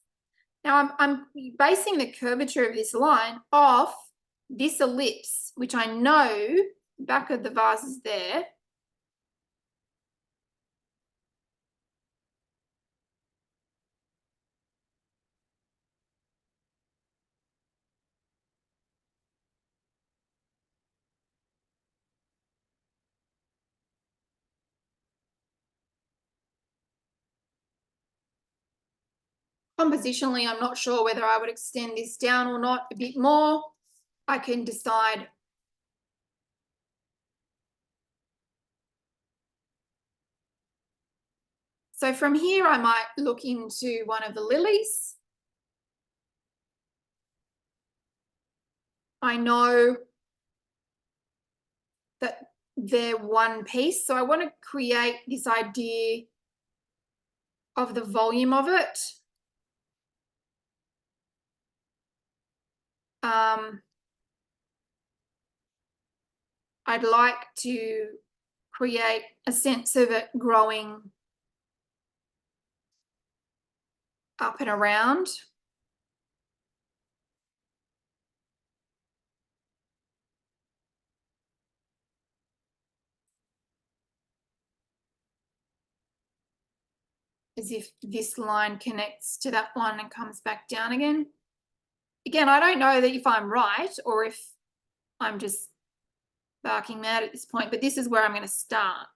Speaker 1: Now I'm basing the curvature of this line off this ellipse, which I know the back of the vase is there. Compositionally, I'm not sure whether I would extend this down or not a bit more. I can decide. So from here, I might look into one of the lilies. I know that they're one piece, so I want to create this idea of the volume of it. I'd like to create a sense of it growing up and around. As if this line connects to that one and comes back down again. Again, I don't know that if I'm right or if I'm just barking mad at this point, but this is where I'm going to start.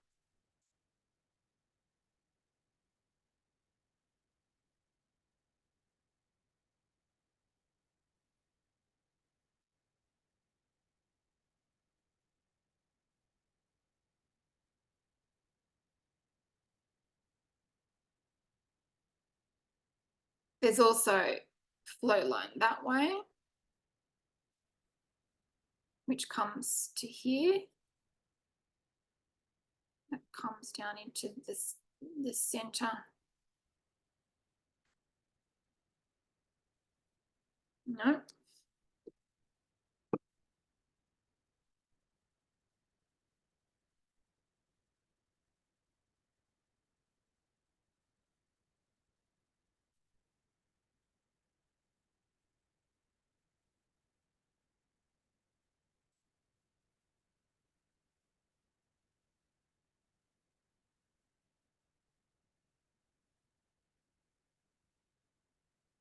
Speaker 1: There's also flow line that way, which comes to here. That comes down into the center. No.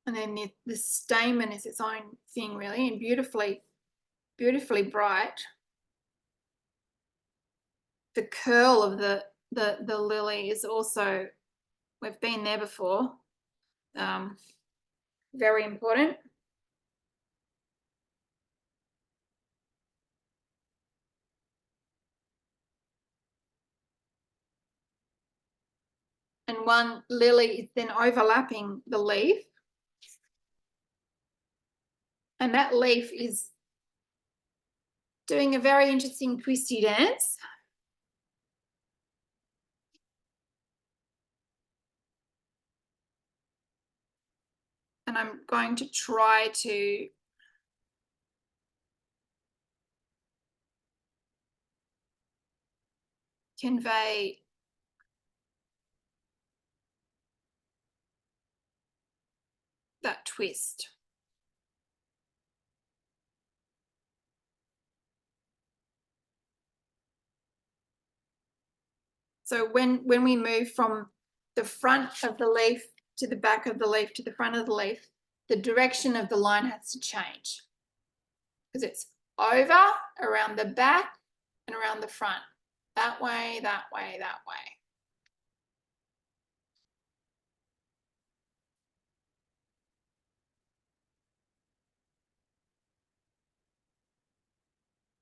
Speaker 1: And then the stamen is its own thing, really, and beautifully, beautifully bright. The curl of the lily is also, we've been there before. Very important. And one lily is then overlapping the leaf. And that leaf is doing a very interesting twisty dance. And I'm going to try to convey that twist. So when we move from the front of the leaf to the back of the leaf to the front of the leaf, the direction of the line has to change because it's over, around the back, and around the front. That way, that way, that way.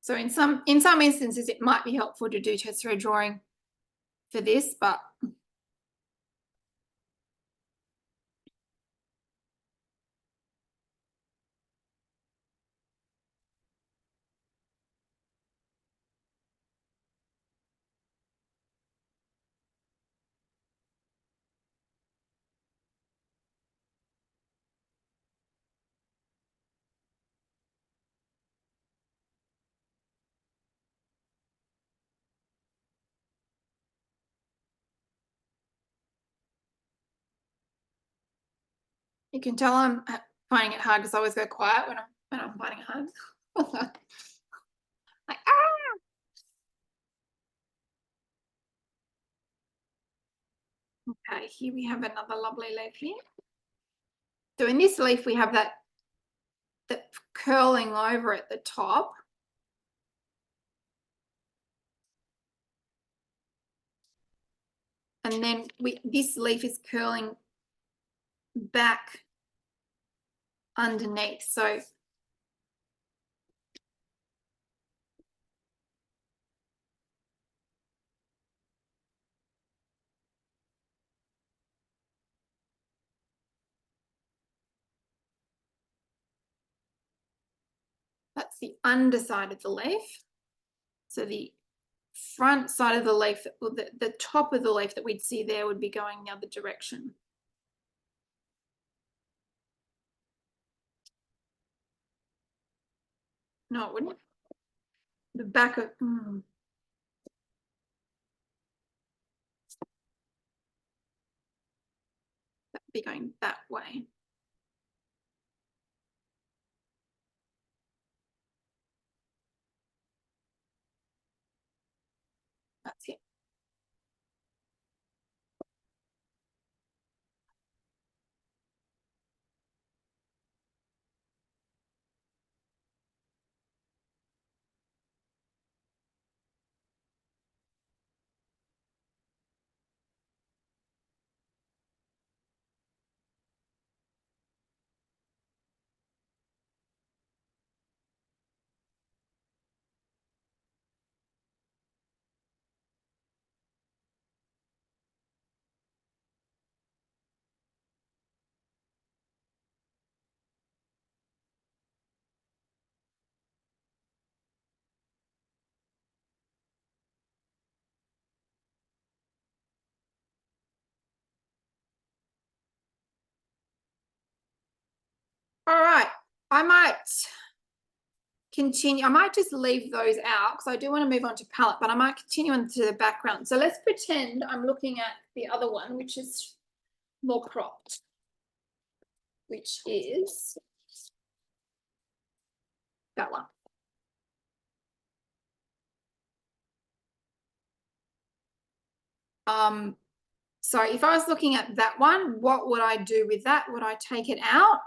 Speaker 1: So in some instances, it might be helpful to do test thread drawing for this, but you can tell I'm finding it hard because I always go quiet when I'm finding it hard. Like, ah! Okay, here we have another lovely leaf here. So in this leaf, we have that curling over at the top. And then this leaf is curling back underneath. So that's the underside of the leaf. So the front side of the leaf, or the top of the leaf that we'd see there would be going the other direction. No, it wouldn't. The back of, that'd be going that way. That's it. All right, I might continue. I might just leave those out because I do want to move on to palette, but I might continue into the background. So let's pretend I'm looking at the other one, which is more cropped, which is that one. So if I was looking at that one, what would I do with that? Would I take it out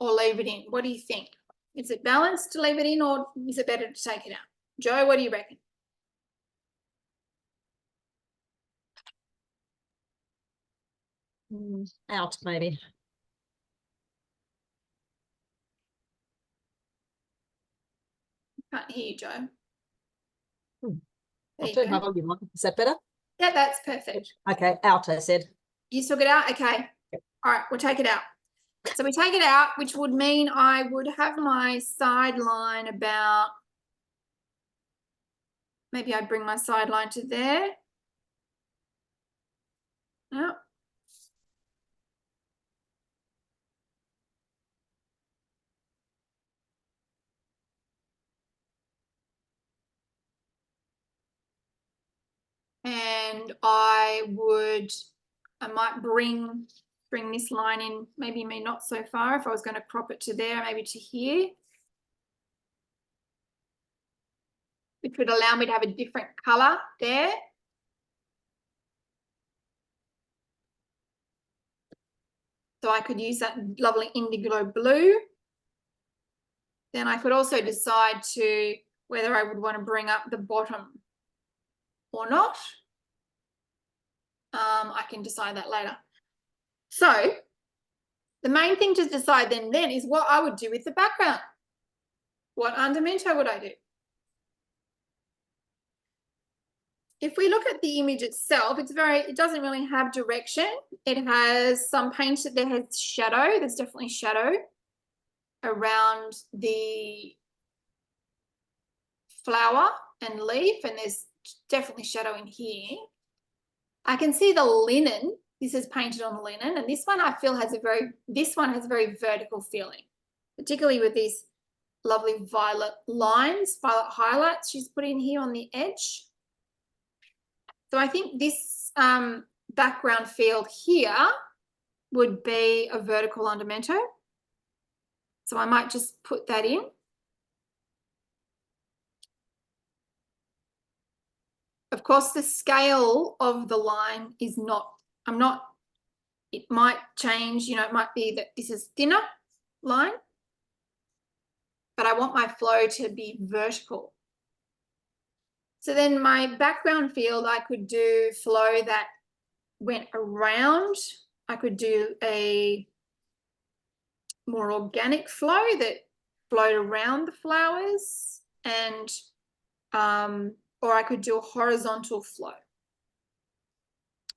Speaker 1: or leave it in? What do you think? Is it balanced to leave it in, or is it better to take it out? Joe, what do you reckon?
Speaker 4: Out, maybe.
Speaker 1: Can't hear you, Joe.
Speaker 4: Hmm.
Speaker 1: There
Speaker 4: I'll
Speaker 1: you
Speaker 4: turn my
Speaker 1: go.
Speaker 4: volume on. Is that better?
Speaker 1: Yeah, that's perfect.
Speaker 4: Okay, out, I said.
Speaker 1: You took it out? Okay. All right, we'll take it out. So we take it out, which would mean I would have my sideline about, maybe I'd bring my sideline to there. No. And I might bring this line in, maybe not so far if I was going to crop it to there, maybe to here. Which would allow me to have a different color there. So I could use that lovely indigo blue. Then I could also decide to whether I would want to bring up the bottom or not. I can decide that later. So the main thing to decide then is what I would do with the background. What Andamento would I do? If we look at the image itself, it doesn't really have direction. It has some paint, there has shadow, there's definitely shadow around the flower and leaf, and there's definitely shadow in here. I can see the linen. This is painted on the linen, and this one I feel has a very vertical feeling, particularly with these lovely violet lines, violet highlights she's put in here on the edge. So I think this background field here would be a vertical Andamento. So I might just put that in. Of course, the scale of the line is not, it might change, it might be that this is thinner line, but I want my flow to be vertical. So then my background field, I could do flow that went around. I could do a more organic flow that flowed around the flowers, and or I could do a horizontal flow.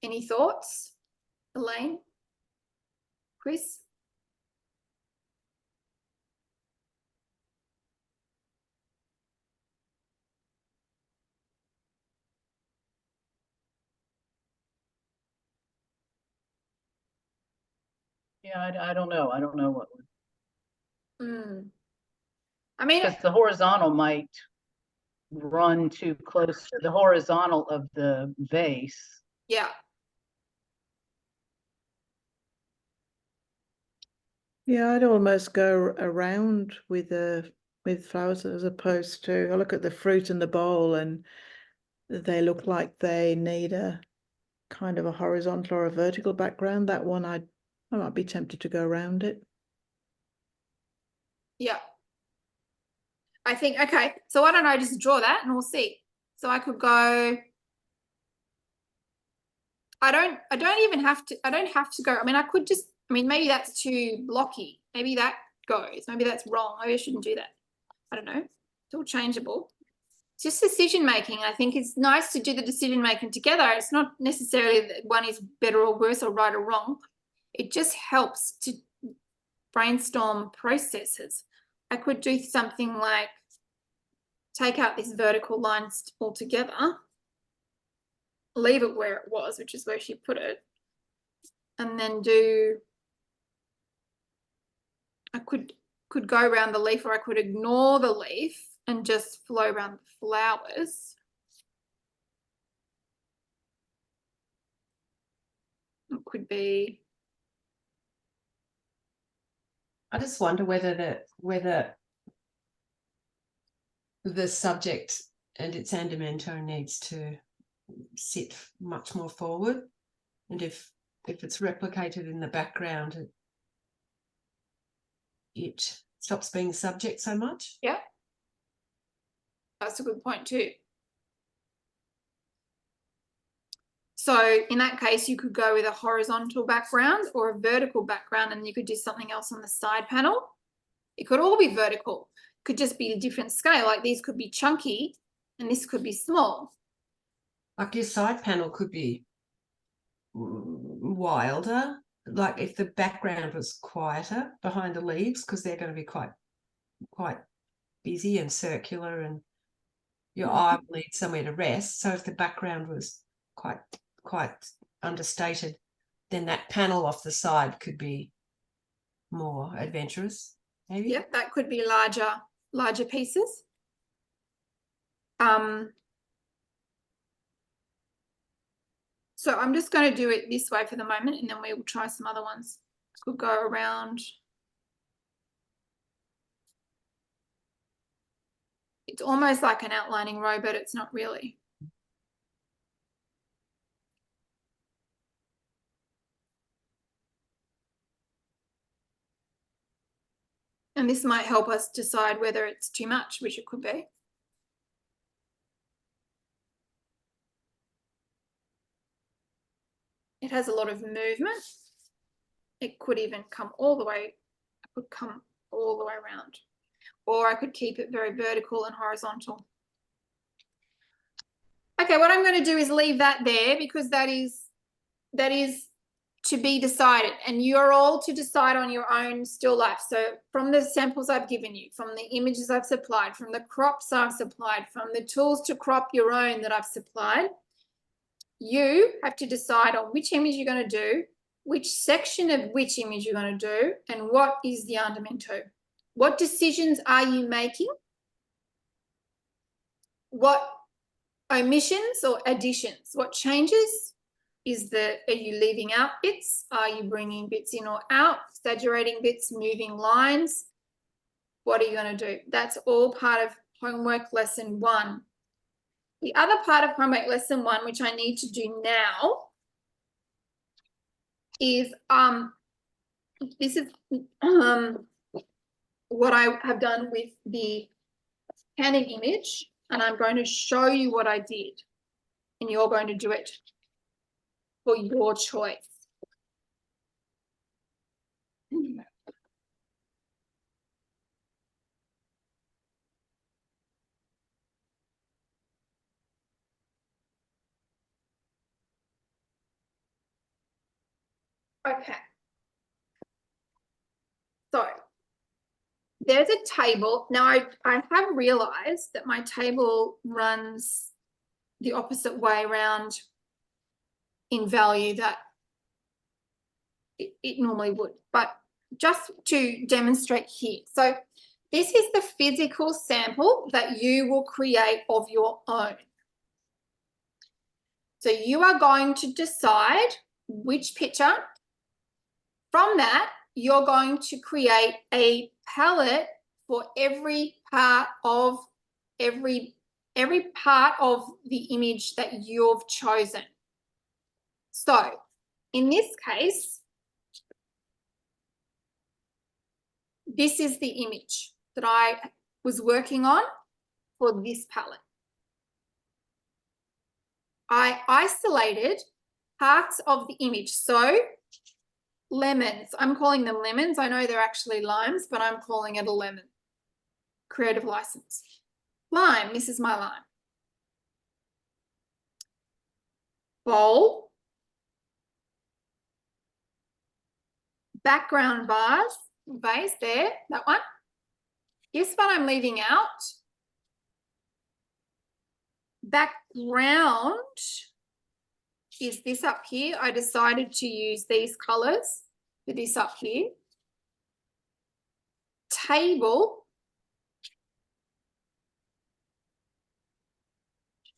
Speaker 1: Any thoughts, Elaine? Chris?
Speaker 8: Yeah, I don't know. I don't know what,
Speaker 1: I mean,
Speaker 8: because the horizontal might run too close to the horizontal of the vase.
Speaker 1: yeah.
Speaker 5: Yeah, I'd almost go around with flowers as opposed to, I look at the fruit in the bowl and they look like they need a kind of a horizontal or a vertical background. That one I might be tempted to go around it.
Speaker 1: Yeah. I think, okay, so why don't I just draw that and we'll see. So I could go, I don't have to go, I mean, I could just, maybe that's too blocky. Maybe that goes, maybe that's wrong. Maybe I shouldn't do that. I don't know. It's all changeable. It's just decision making. I think it's nice to do the decision making together. It's not necessarily that one is better or worse or right or wrong. It just helps to brainstorm processes. I could do something like take out this vertical line altogether, leave it where it was, which is where she put it, and then I could go around the leaf, or I could ignore the leaf and just flow around the flowers. It could be.
Speaker 3: I just wonder whether the subject and its andamento needs to sit much more forward. And if it's replicated in the background, it stops being subject so much.
Speaker 1: Yeah. That's a good point too. So in that case, you could go with a horizontal background or a vertical background, and you could do something else on the side panel. It could all be vertical. It could just be a different scale. Like these could be chunky and this could be small.
Speaker 3: Like your side panel could be wilder, like if the background was quieter behind the leaves, because they're going to be quite busy and circular, and your eye will need somewhere to rest. So if the background was quite understated, then that panel off the side could be more adventurous, maybe.
Speaker 1: Yep, that could be larger pieces. So I'm just going to do it this way for the moment, and then we will try some other ones. Could go around. It's almost like an outlining row, but it's not really. And this might help us decide whether it's too much, which it could be. It has a lot of movement. It could even come all the way, it could come all the way around. Or I could keep it very vertical and horizontal. Okay, what I'm going to do is leave that there, because that is to be decided, and you're all to decide on your own still life. So from the samples I've given you, from the images I've supplied, from the crops I've supplied, from the tools to crop your own that I've supplied, you have to decide on which image you're going to do, which section of which image you're going to do, and what is the andamento. What decisions are you making? What omissions or additions? What changes? Are you leaving out bits? Are you bringing bits in or out? Exaggerating bits, moving lines? What are you going to do? That's all part of homework lesson 1. The other part of homework lesson 1, which I need to do now, is this is what I have done with the scanning image, and I'm going to show you what I did, and you're going to do it for your choice. Okay. So there's a table. Now I have realized that my table runs the opposite way around in value that it normally would, but just to demonstrate here. So this is the physical sample that you will create of your own. So you are going to decide which picture. From that, you're going to create a palette for every part of the image that you've chosen. So in this case, this is the image that I was working on for this palette. I isolated parts of the image. So lemons, I'm calling them lemons. I know they're actually limes, but I'm calling it a lemon. Creative license. Lime, this is my lime. Bowl. Background bars, vase there, that one. Guess what I'm leaving out? Background is this up here. I decided to use these colors for this up here. Table.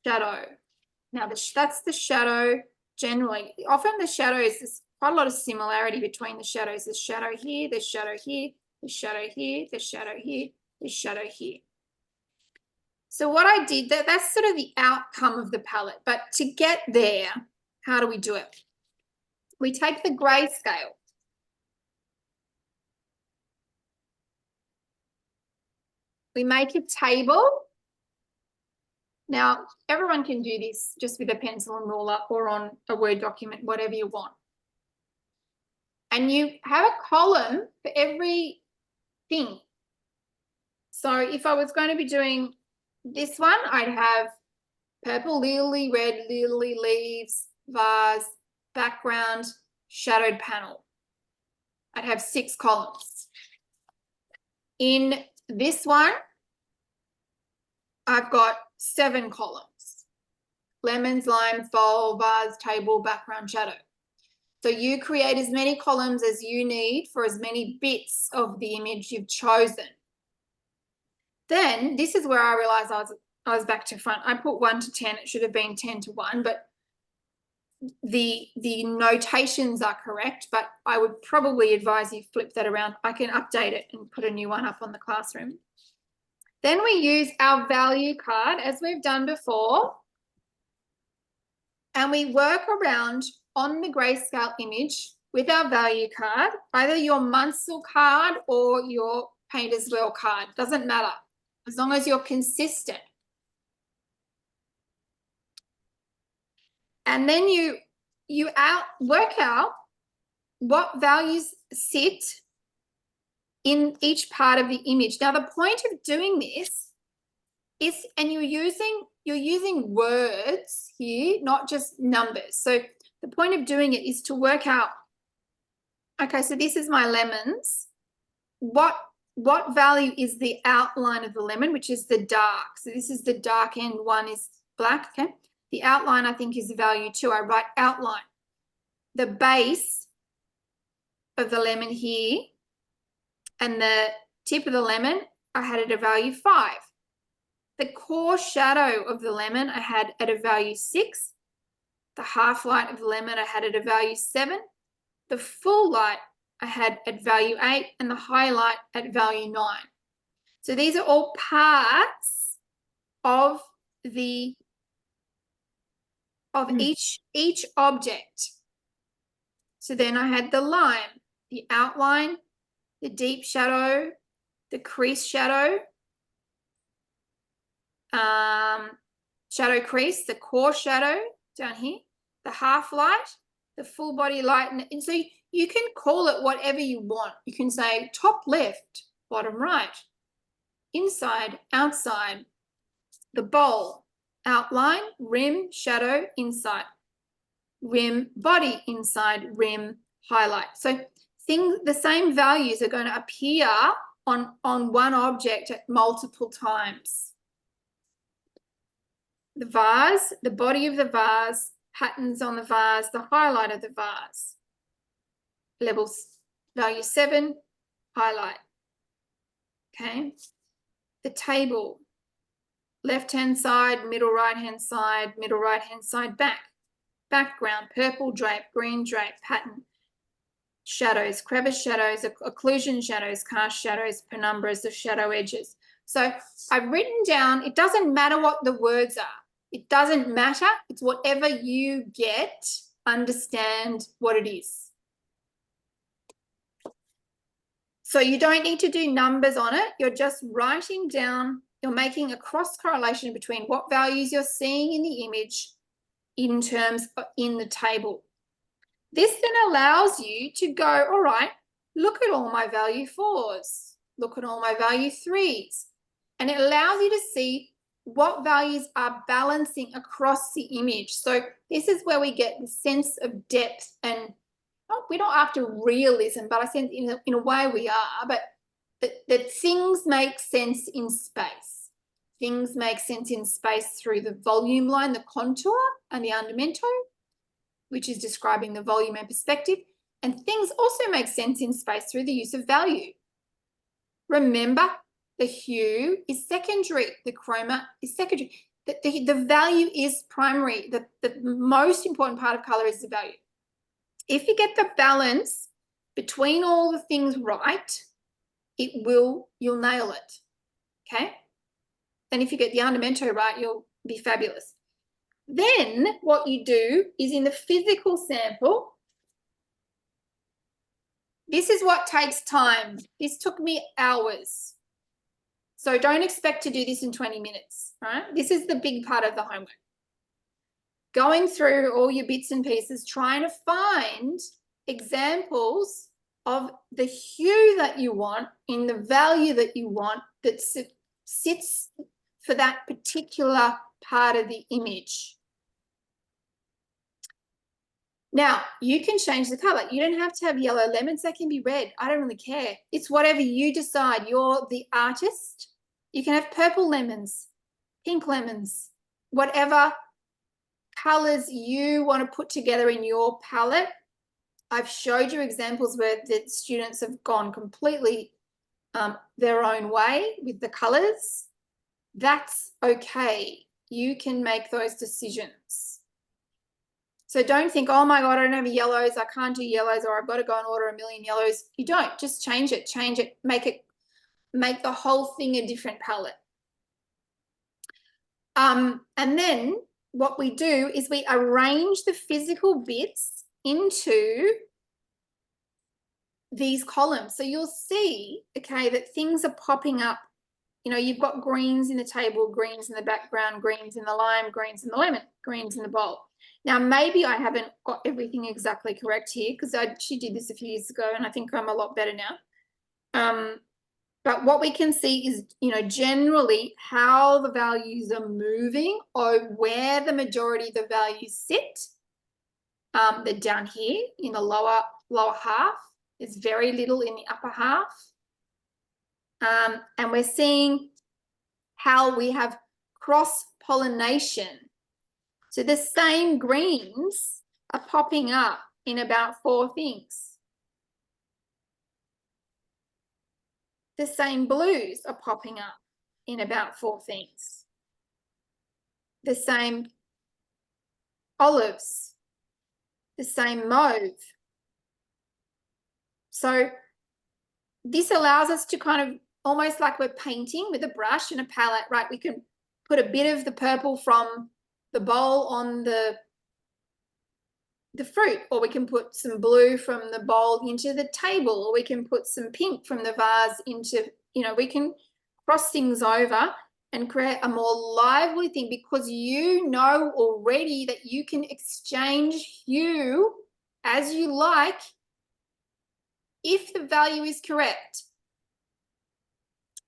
Speaker 1: Shadow. Now that's the shadow generally. Often the shadows, there's quite a lot of similarity between the shadows. There's shadow here, there's shadow here, there's shadow here, there's shadow here, there's shadow here. So what I did, that's sort of the outcome of the palette. But to get there, how do we do it? we take the grayscale. We make a table. Now, everyone can do this just with a pencil and ruler or on a Word document, whatever you want. And you have a column for every thing. So if I was going to be doing this one, I'd have purple lily, red lily leaves, vase, background, shadowed panel. I'd have 6 columns. In this one, I've got 7 columns. Lemons, limes, bowl, vase, table, background, shadow. So you create as many columns as you need for as many bits of the image you've chosen. Then this is where I realized I was back to front. I put 1 to 10. It should have been 10 to 1, but the notations are correct, but I would probably advise you flip that around. I can update it and put a new one up on the classroom. Then we use our value card as we've done before, and we work around on the grayscale image with our value card, either your Munsell card or your Painter's Well card, doesn't matter, as long as you're consistent. And then you work out what values sit in each part of the image. Now, the point of doing this is, and you're using words here, not just numbers. So the point of doing it is to work out, okay, so this is my lemons. What value is the outline of the lemon, which is the dark? So this is the dark end, one is black, okay? The outline, I think, is value 2. I write outline. The base of the lemon here and the tip of the lemon, I had at a value 5. The core shadow of the lemon, I had at a value 6. The half light of the lemon, I had at a value 7. The full light, I had at value 8, and the highlight at value 9. So these are all parts of each object. So then I had the lime, the outline, the deep shadow, the crease shadow, shadow crease, the core shadow down here, the half light, the full body light. And so you can call it whatever you want. You can say top left, bottom right, inside, outside, the bowl, outline, rim, shadow, inside, rim, body, inside, rim, highlight. So the same values are going to appear on one object at multiple times. The vase, the body of the vase, patterns on the vase, the highlight of the vase. Levels, value 7, highlight. Okay. The table, left-hand side, middle right-hand side, middle right-hand side, back. Background, purple drape, green drape, pattern. Shadows, crevice shadows, occlusion shadows, cast shadows, penumbras, the shadow edges. So I've written down, it doesn't matter what the words are. It doesn't matter. It's whatever you get, understand what it is. So you don't need to do numbers on it. You're just writing down, you're making a cross correlation between what values you're seeing in the image in terms of in the table. This then allows you to go, all right, look at all my value 4s, look at all my value 3s, and it allows you to see what values are balancing across the image. So this is where we get the sense of depth, and we're not after realism, but I think in a way we are, but that things make sense in space. Things make sense in space through the volume line, the contour, and the andamento, which is describing the volume and perspective. And things also make sense in space through the use of value. Remember, the hue is secondary. The chroma is secondary. The value is primary. The most important part of color is the value. If you get the balance between all the things right, you'll nail it, okay? And if you get the andamento right, you'll be fabulous. Then what you do is in the physical sample, This is what takes time. This took me hours. So don't expect to do this in 20 minutes, right? This is the big part of the homework. Going through all your bits and pieces, trying to find examples of the hue that you want in the value that you want that sits for that particular part of the image. Now, you can change the color. You don't have to have yellow lemons. They can be red. I don't really care. It's whatever you decide. You're the artist. You can have purple lemons, pink lemons, whatever colors you want to put together in your palette. I've showed you examples where the students have gone completely their own way with the colors. That's okay. You can make those decisions. So don't think, oh my God, I don't have yellows, I can't do yellows, or I've got to go and order a million yellows. You don't. Just change it, make the whole thing a different palette. And then what we do is we arrange the physical bits into these columns. So you'll see, okay, that things are popping up. You know, you've got greens in the table, greens in the background, greens in the lime, greens in the lemon, greens in the bowl. Now, maybe I haven't got everything exactly correct here because she did this a few years ago and I think I'm a lot better now. But what we can see is, you know, generally how the values are moving or where the majority of the values sit. They're down here in the lower half. There's very little in the upper half. And we're seeing how we have cross-pollination. So the same greens are popping up in about 4 things. The same blues are popping up in about 4 things. The same olives, the same mauve. So this allows us to kind of almost like we're painting with a brush and a palette, right? We can put a bit of the purple from the bowl on the fruit, or we can put some blue from the bowl into the table, or we can put some pink from the vase into, you know, we can cross things over and create a more lively thing because you know already that you can exchange hue as you like if the value is correct.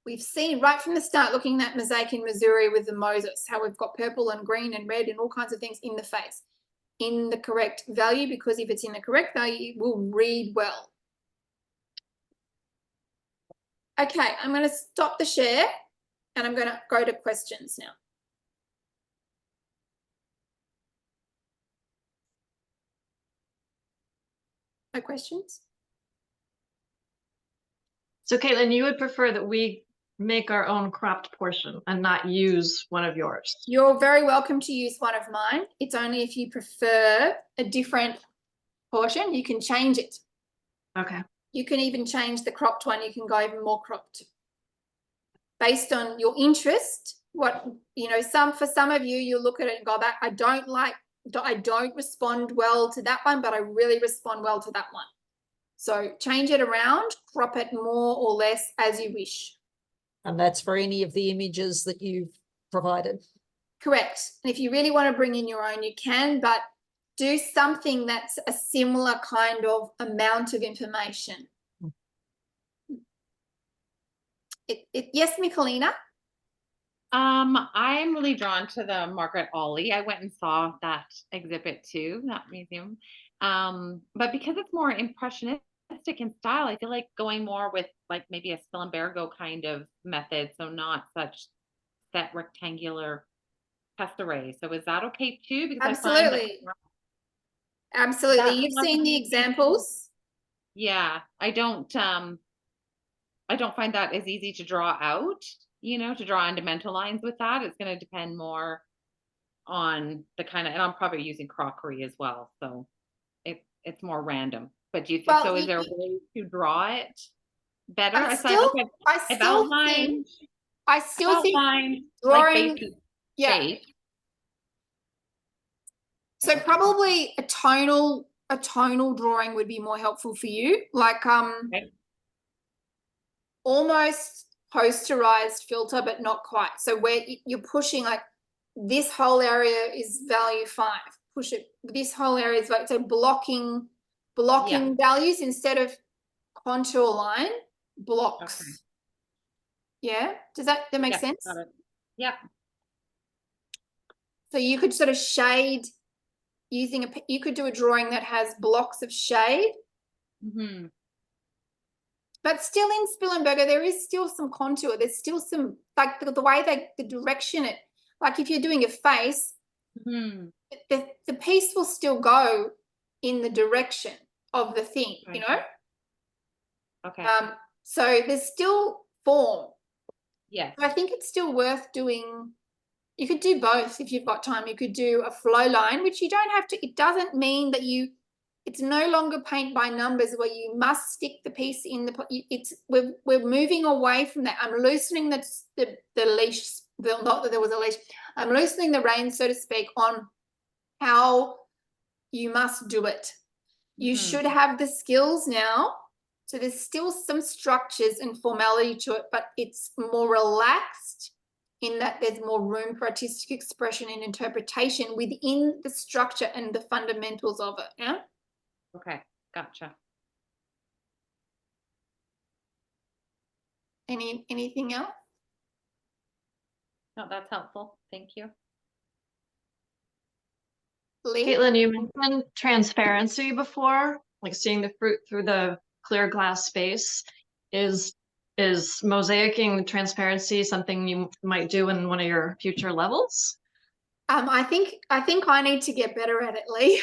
Speaker 1: We've seen right from the start, looking at mosaic in Missouri with the Moses, how we've got purple and green and red and all kinds of things in the face, in the correct value, because if it's in the correct value, it will read well. Okay, I'm going to stop the share and I'm going to go to questions now. No questions?
Speaker 6: So Caitlin, you would prefer that we make our own cropped portion and not use one of yours?
Speaker 1: You're very welcome to use one of mine. It's only if you prefer a different portion, you can change it.
Speaker 6: Okay.
Speaker 1: You can even change the cropped one. You can go even more cropped. Based on your interest, what, you know, for some of you, you'll look at it and go back, I don't respond well to that one, but I really respond well to that one. So change it around, crop it more or less as you wish.
Speaker 4: And that's for any of the images that you've provided.
Speaker 1: Correct. And if you really want to bring in your own, you can, but do something that's a similar kind of amount of information. Yes, Michelina?
Speaker 2: I'm really drawn to the Margaret Ollie. I went and saw that exhibit too, that museum. But because it's more impressionistic in style, I feel like going more with like maybe a Spilimbergo kind of method, so not such set rectangular tesserae. So is that okay too? Because
Speaker 1: Absolutely. Absolutely. You've seen the examples.
Speaker 2: Yeah, I don't find that as easy to draw out, you know, to draw Andamento lines with that. It's going to depend more on the kind of, and I'm probably using crockery as well. So it's more random. But do you think, so is there a way to draw it better?
Speaker 1: I still think drawing, yeah. So probably a tonal a tonal drawing would be more helpful for you. Like
Speaker 2: Okay.
Speaker 1: almost posterized filter, but not quite. So where you're pushing like this whole area is value 5. Push it. This whole area is like, so blocking values instead of contour line, blocks.
Speaker 2: Okay.
Speaker 1: Yeah. Does that make
Speaker 2: Yeah,
Speaker 1: sense?
Speaker 2: got it. Yeah.
Speaker 1: So you could sort of shade using you could do a drawing that has blocks of shade.
Speaker 2: Mm-hmm.
Speaker 1: But still in Spillenberger, there is still some contour. There's still some, like the way the direction it, like if you're doing a face,
Speaker 2: Mm-hmm.
Speaker 1: the piece will still go in the direction of the thing, you know?
Speaker 2: Okay.
Speaker 1: So there's still form.
Speaker 2: Yes.
Speaker 1: I think it's still worth doing. You could do both if you've got time. You could do a flow line, which you don't have to, it doesn't mean that it's no longer paint by numbers where you must stick the piece in we're moving away from that. I'm loosening the leash, not that there was a leash. I'm loosening the reins, so to speak, on how you must do it. You should have the skills now. So there's still some structures and formality to it, but it's more relaxed in that there's more room for artistic expression and interpretation within the structure and the fundamentals of it. Yeah.
Speaker 2: Okay. Gotcha.
Speaker 1: Anything else?
Speaker 2: No, that's helpful. Thank you.
Speaker 1: Lee?
Speaker 6: Caitlin, you mentioned transparency before, like seeing the fruit through the clear glass space. Is mosaicing transparency something you might do in one of your future levels?
Speaker 1: I think I need to get better at it, Lee.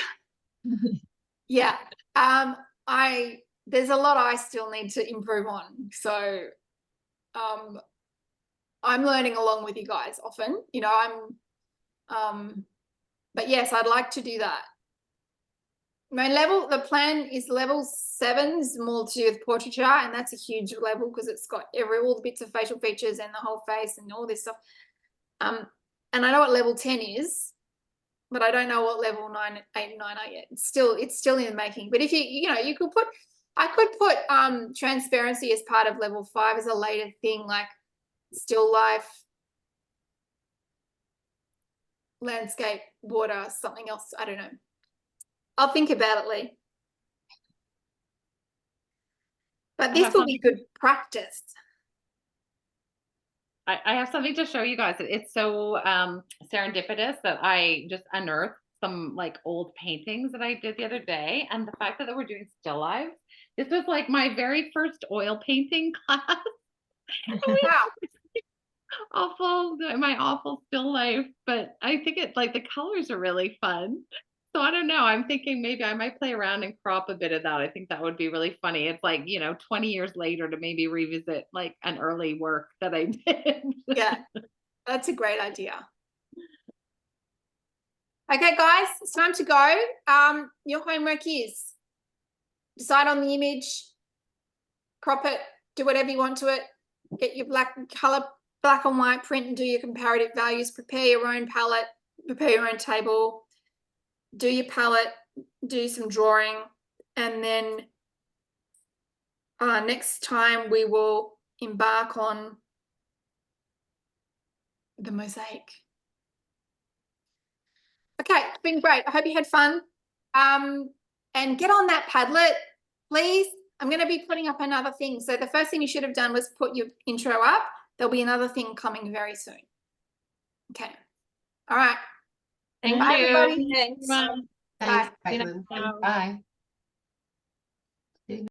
Speaker 1: Yeah. There's a lot I still need to improve on. So I'm learning along with you guys often. You know, but yes, I'd like to do that. The plan is level 7 is more to do with portraiture, and that's a huge level because it's got all the bits of facial features and the whole face and all this stuff. And I know what level 10 is, but I don't know what level 9, 8, and 9 are yet. It's still in the making. But if I could put transparency as part of level 5 as a later thing, like still life, landscape, water, something else. I don't know. I'll think about it, Lee. But this will be good practice.
Speaker 2: I have something to show you guys. It's so serendipitous that I just unearthed some like old paintings that I did the other day, and the fact that we're doing still lives. This was like my very first oil painting class. Wow. My awful still life, but I think the colors are really fun. So I don't know. I'm thinking maybe I might play around and crop a bit of that. I think that would be really funny. It's like, 20 years later to maybe revisit like an early work that I did.
Speaker 1: Yeah, that's a great idea. Okay, guys, it's time to go. Your homework is decide on the image, crop it, do whatever you want to it, get your black and white print and do your comparative values, prepare your own palette, prepare your own table, do your palette, do some drawing, and then next time we will embark on the mosaic. Okay, it's been great. I hope you had fun. And get on that Padlet, please. I'm going to be putting up another thing. So the first thing you should have done was put your intro up. There'll be another thing coming very soon. Okay. All right.
Speaker 6: Thank
Speaker 1: Bye,
Speaker 6: you.
Speaker 1: everybody.
Speaker 7: Thanks.
Speaker 3: Thanks,
Speaker 6: Bye.
Speaker 3: Caitlin. Bye.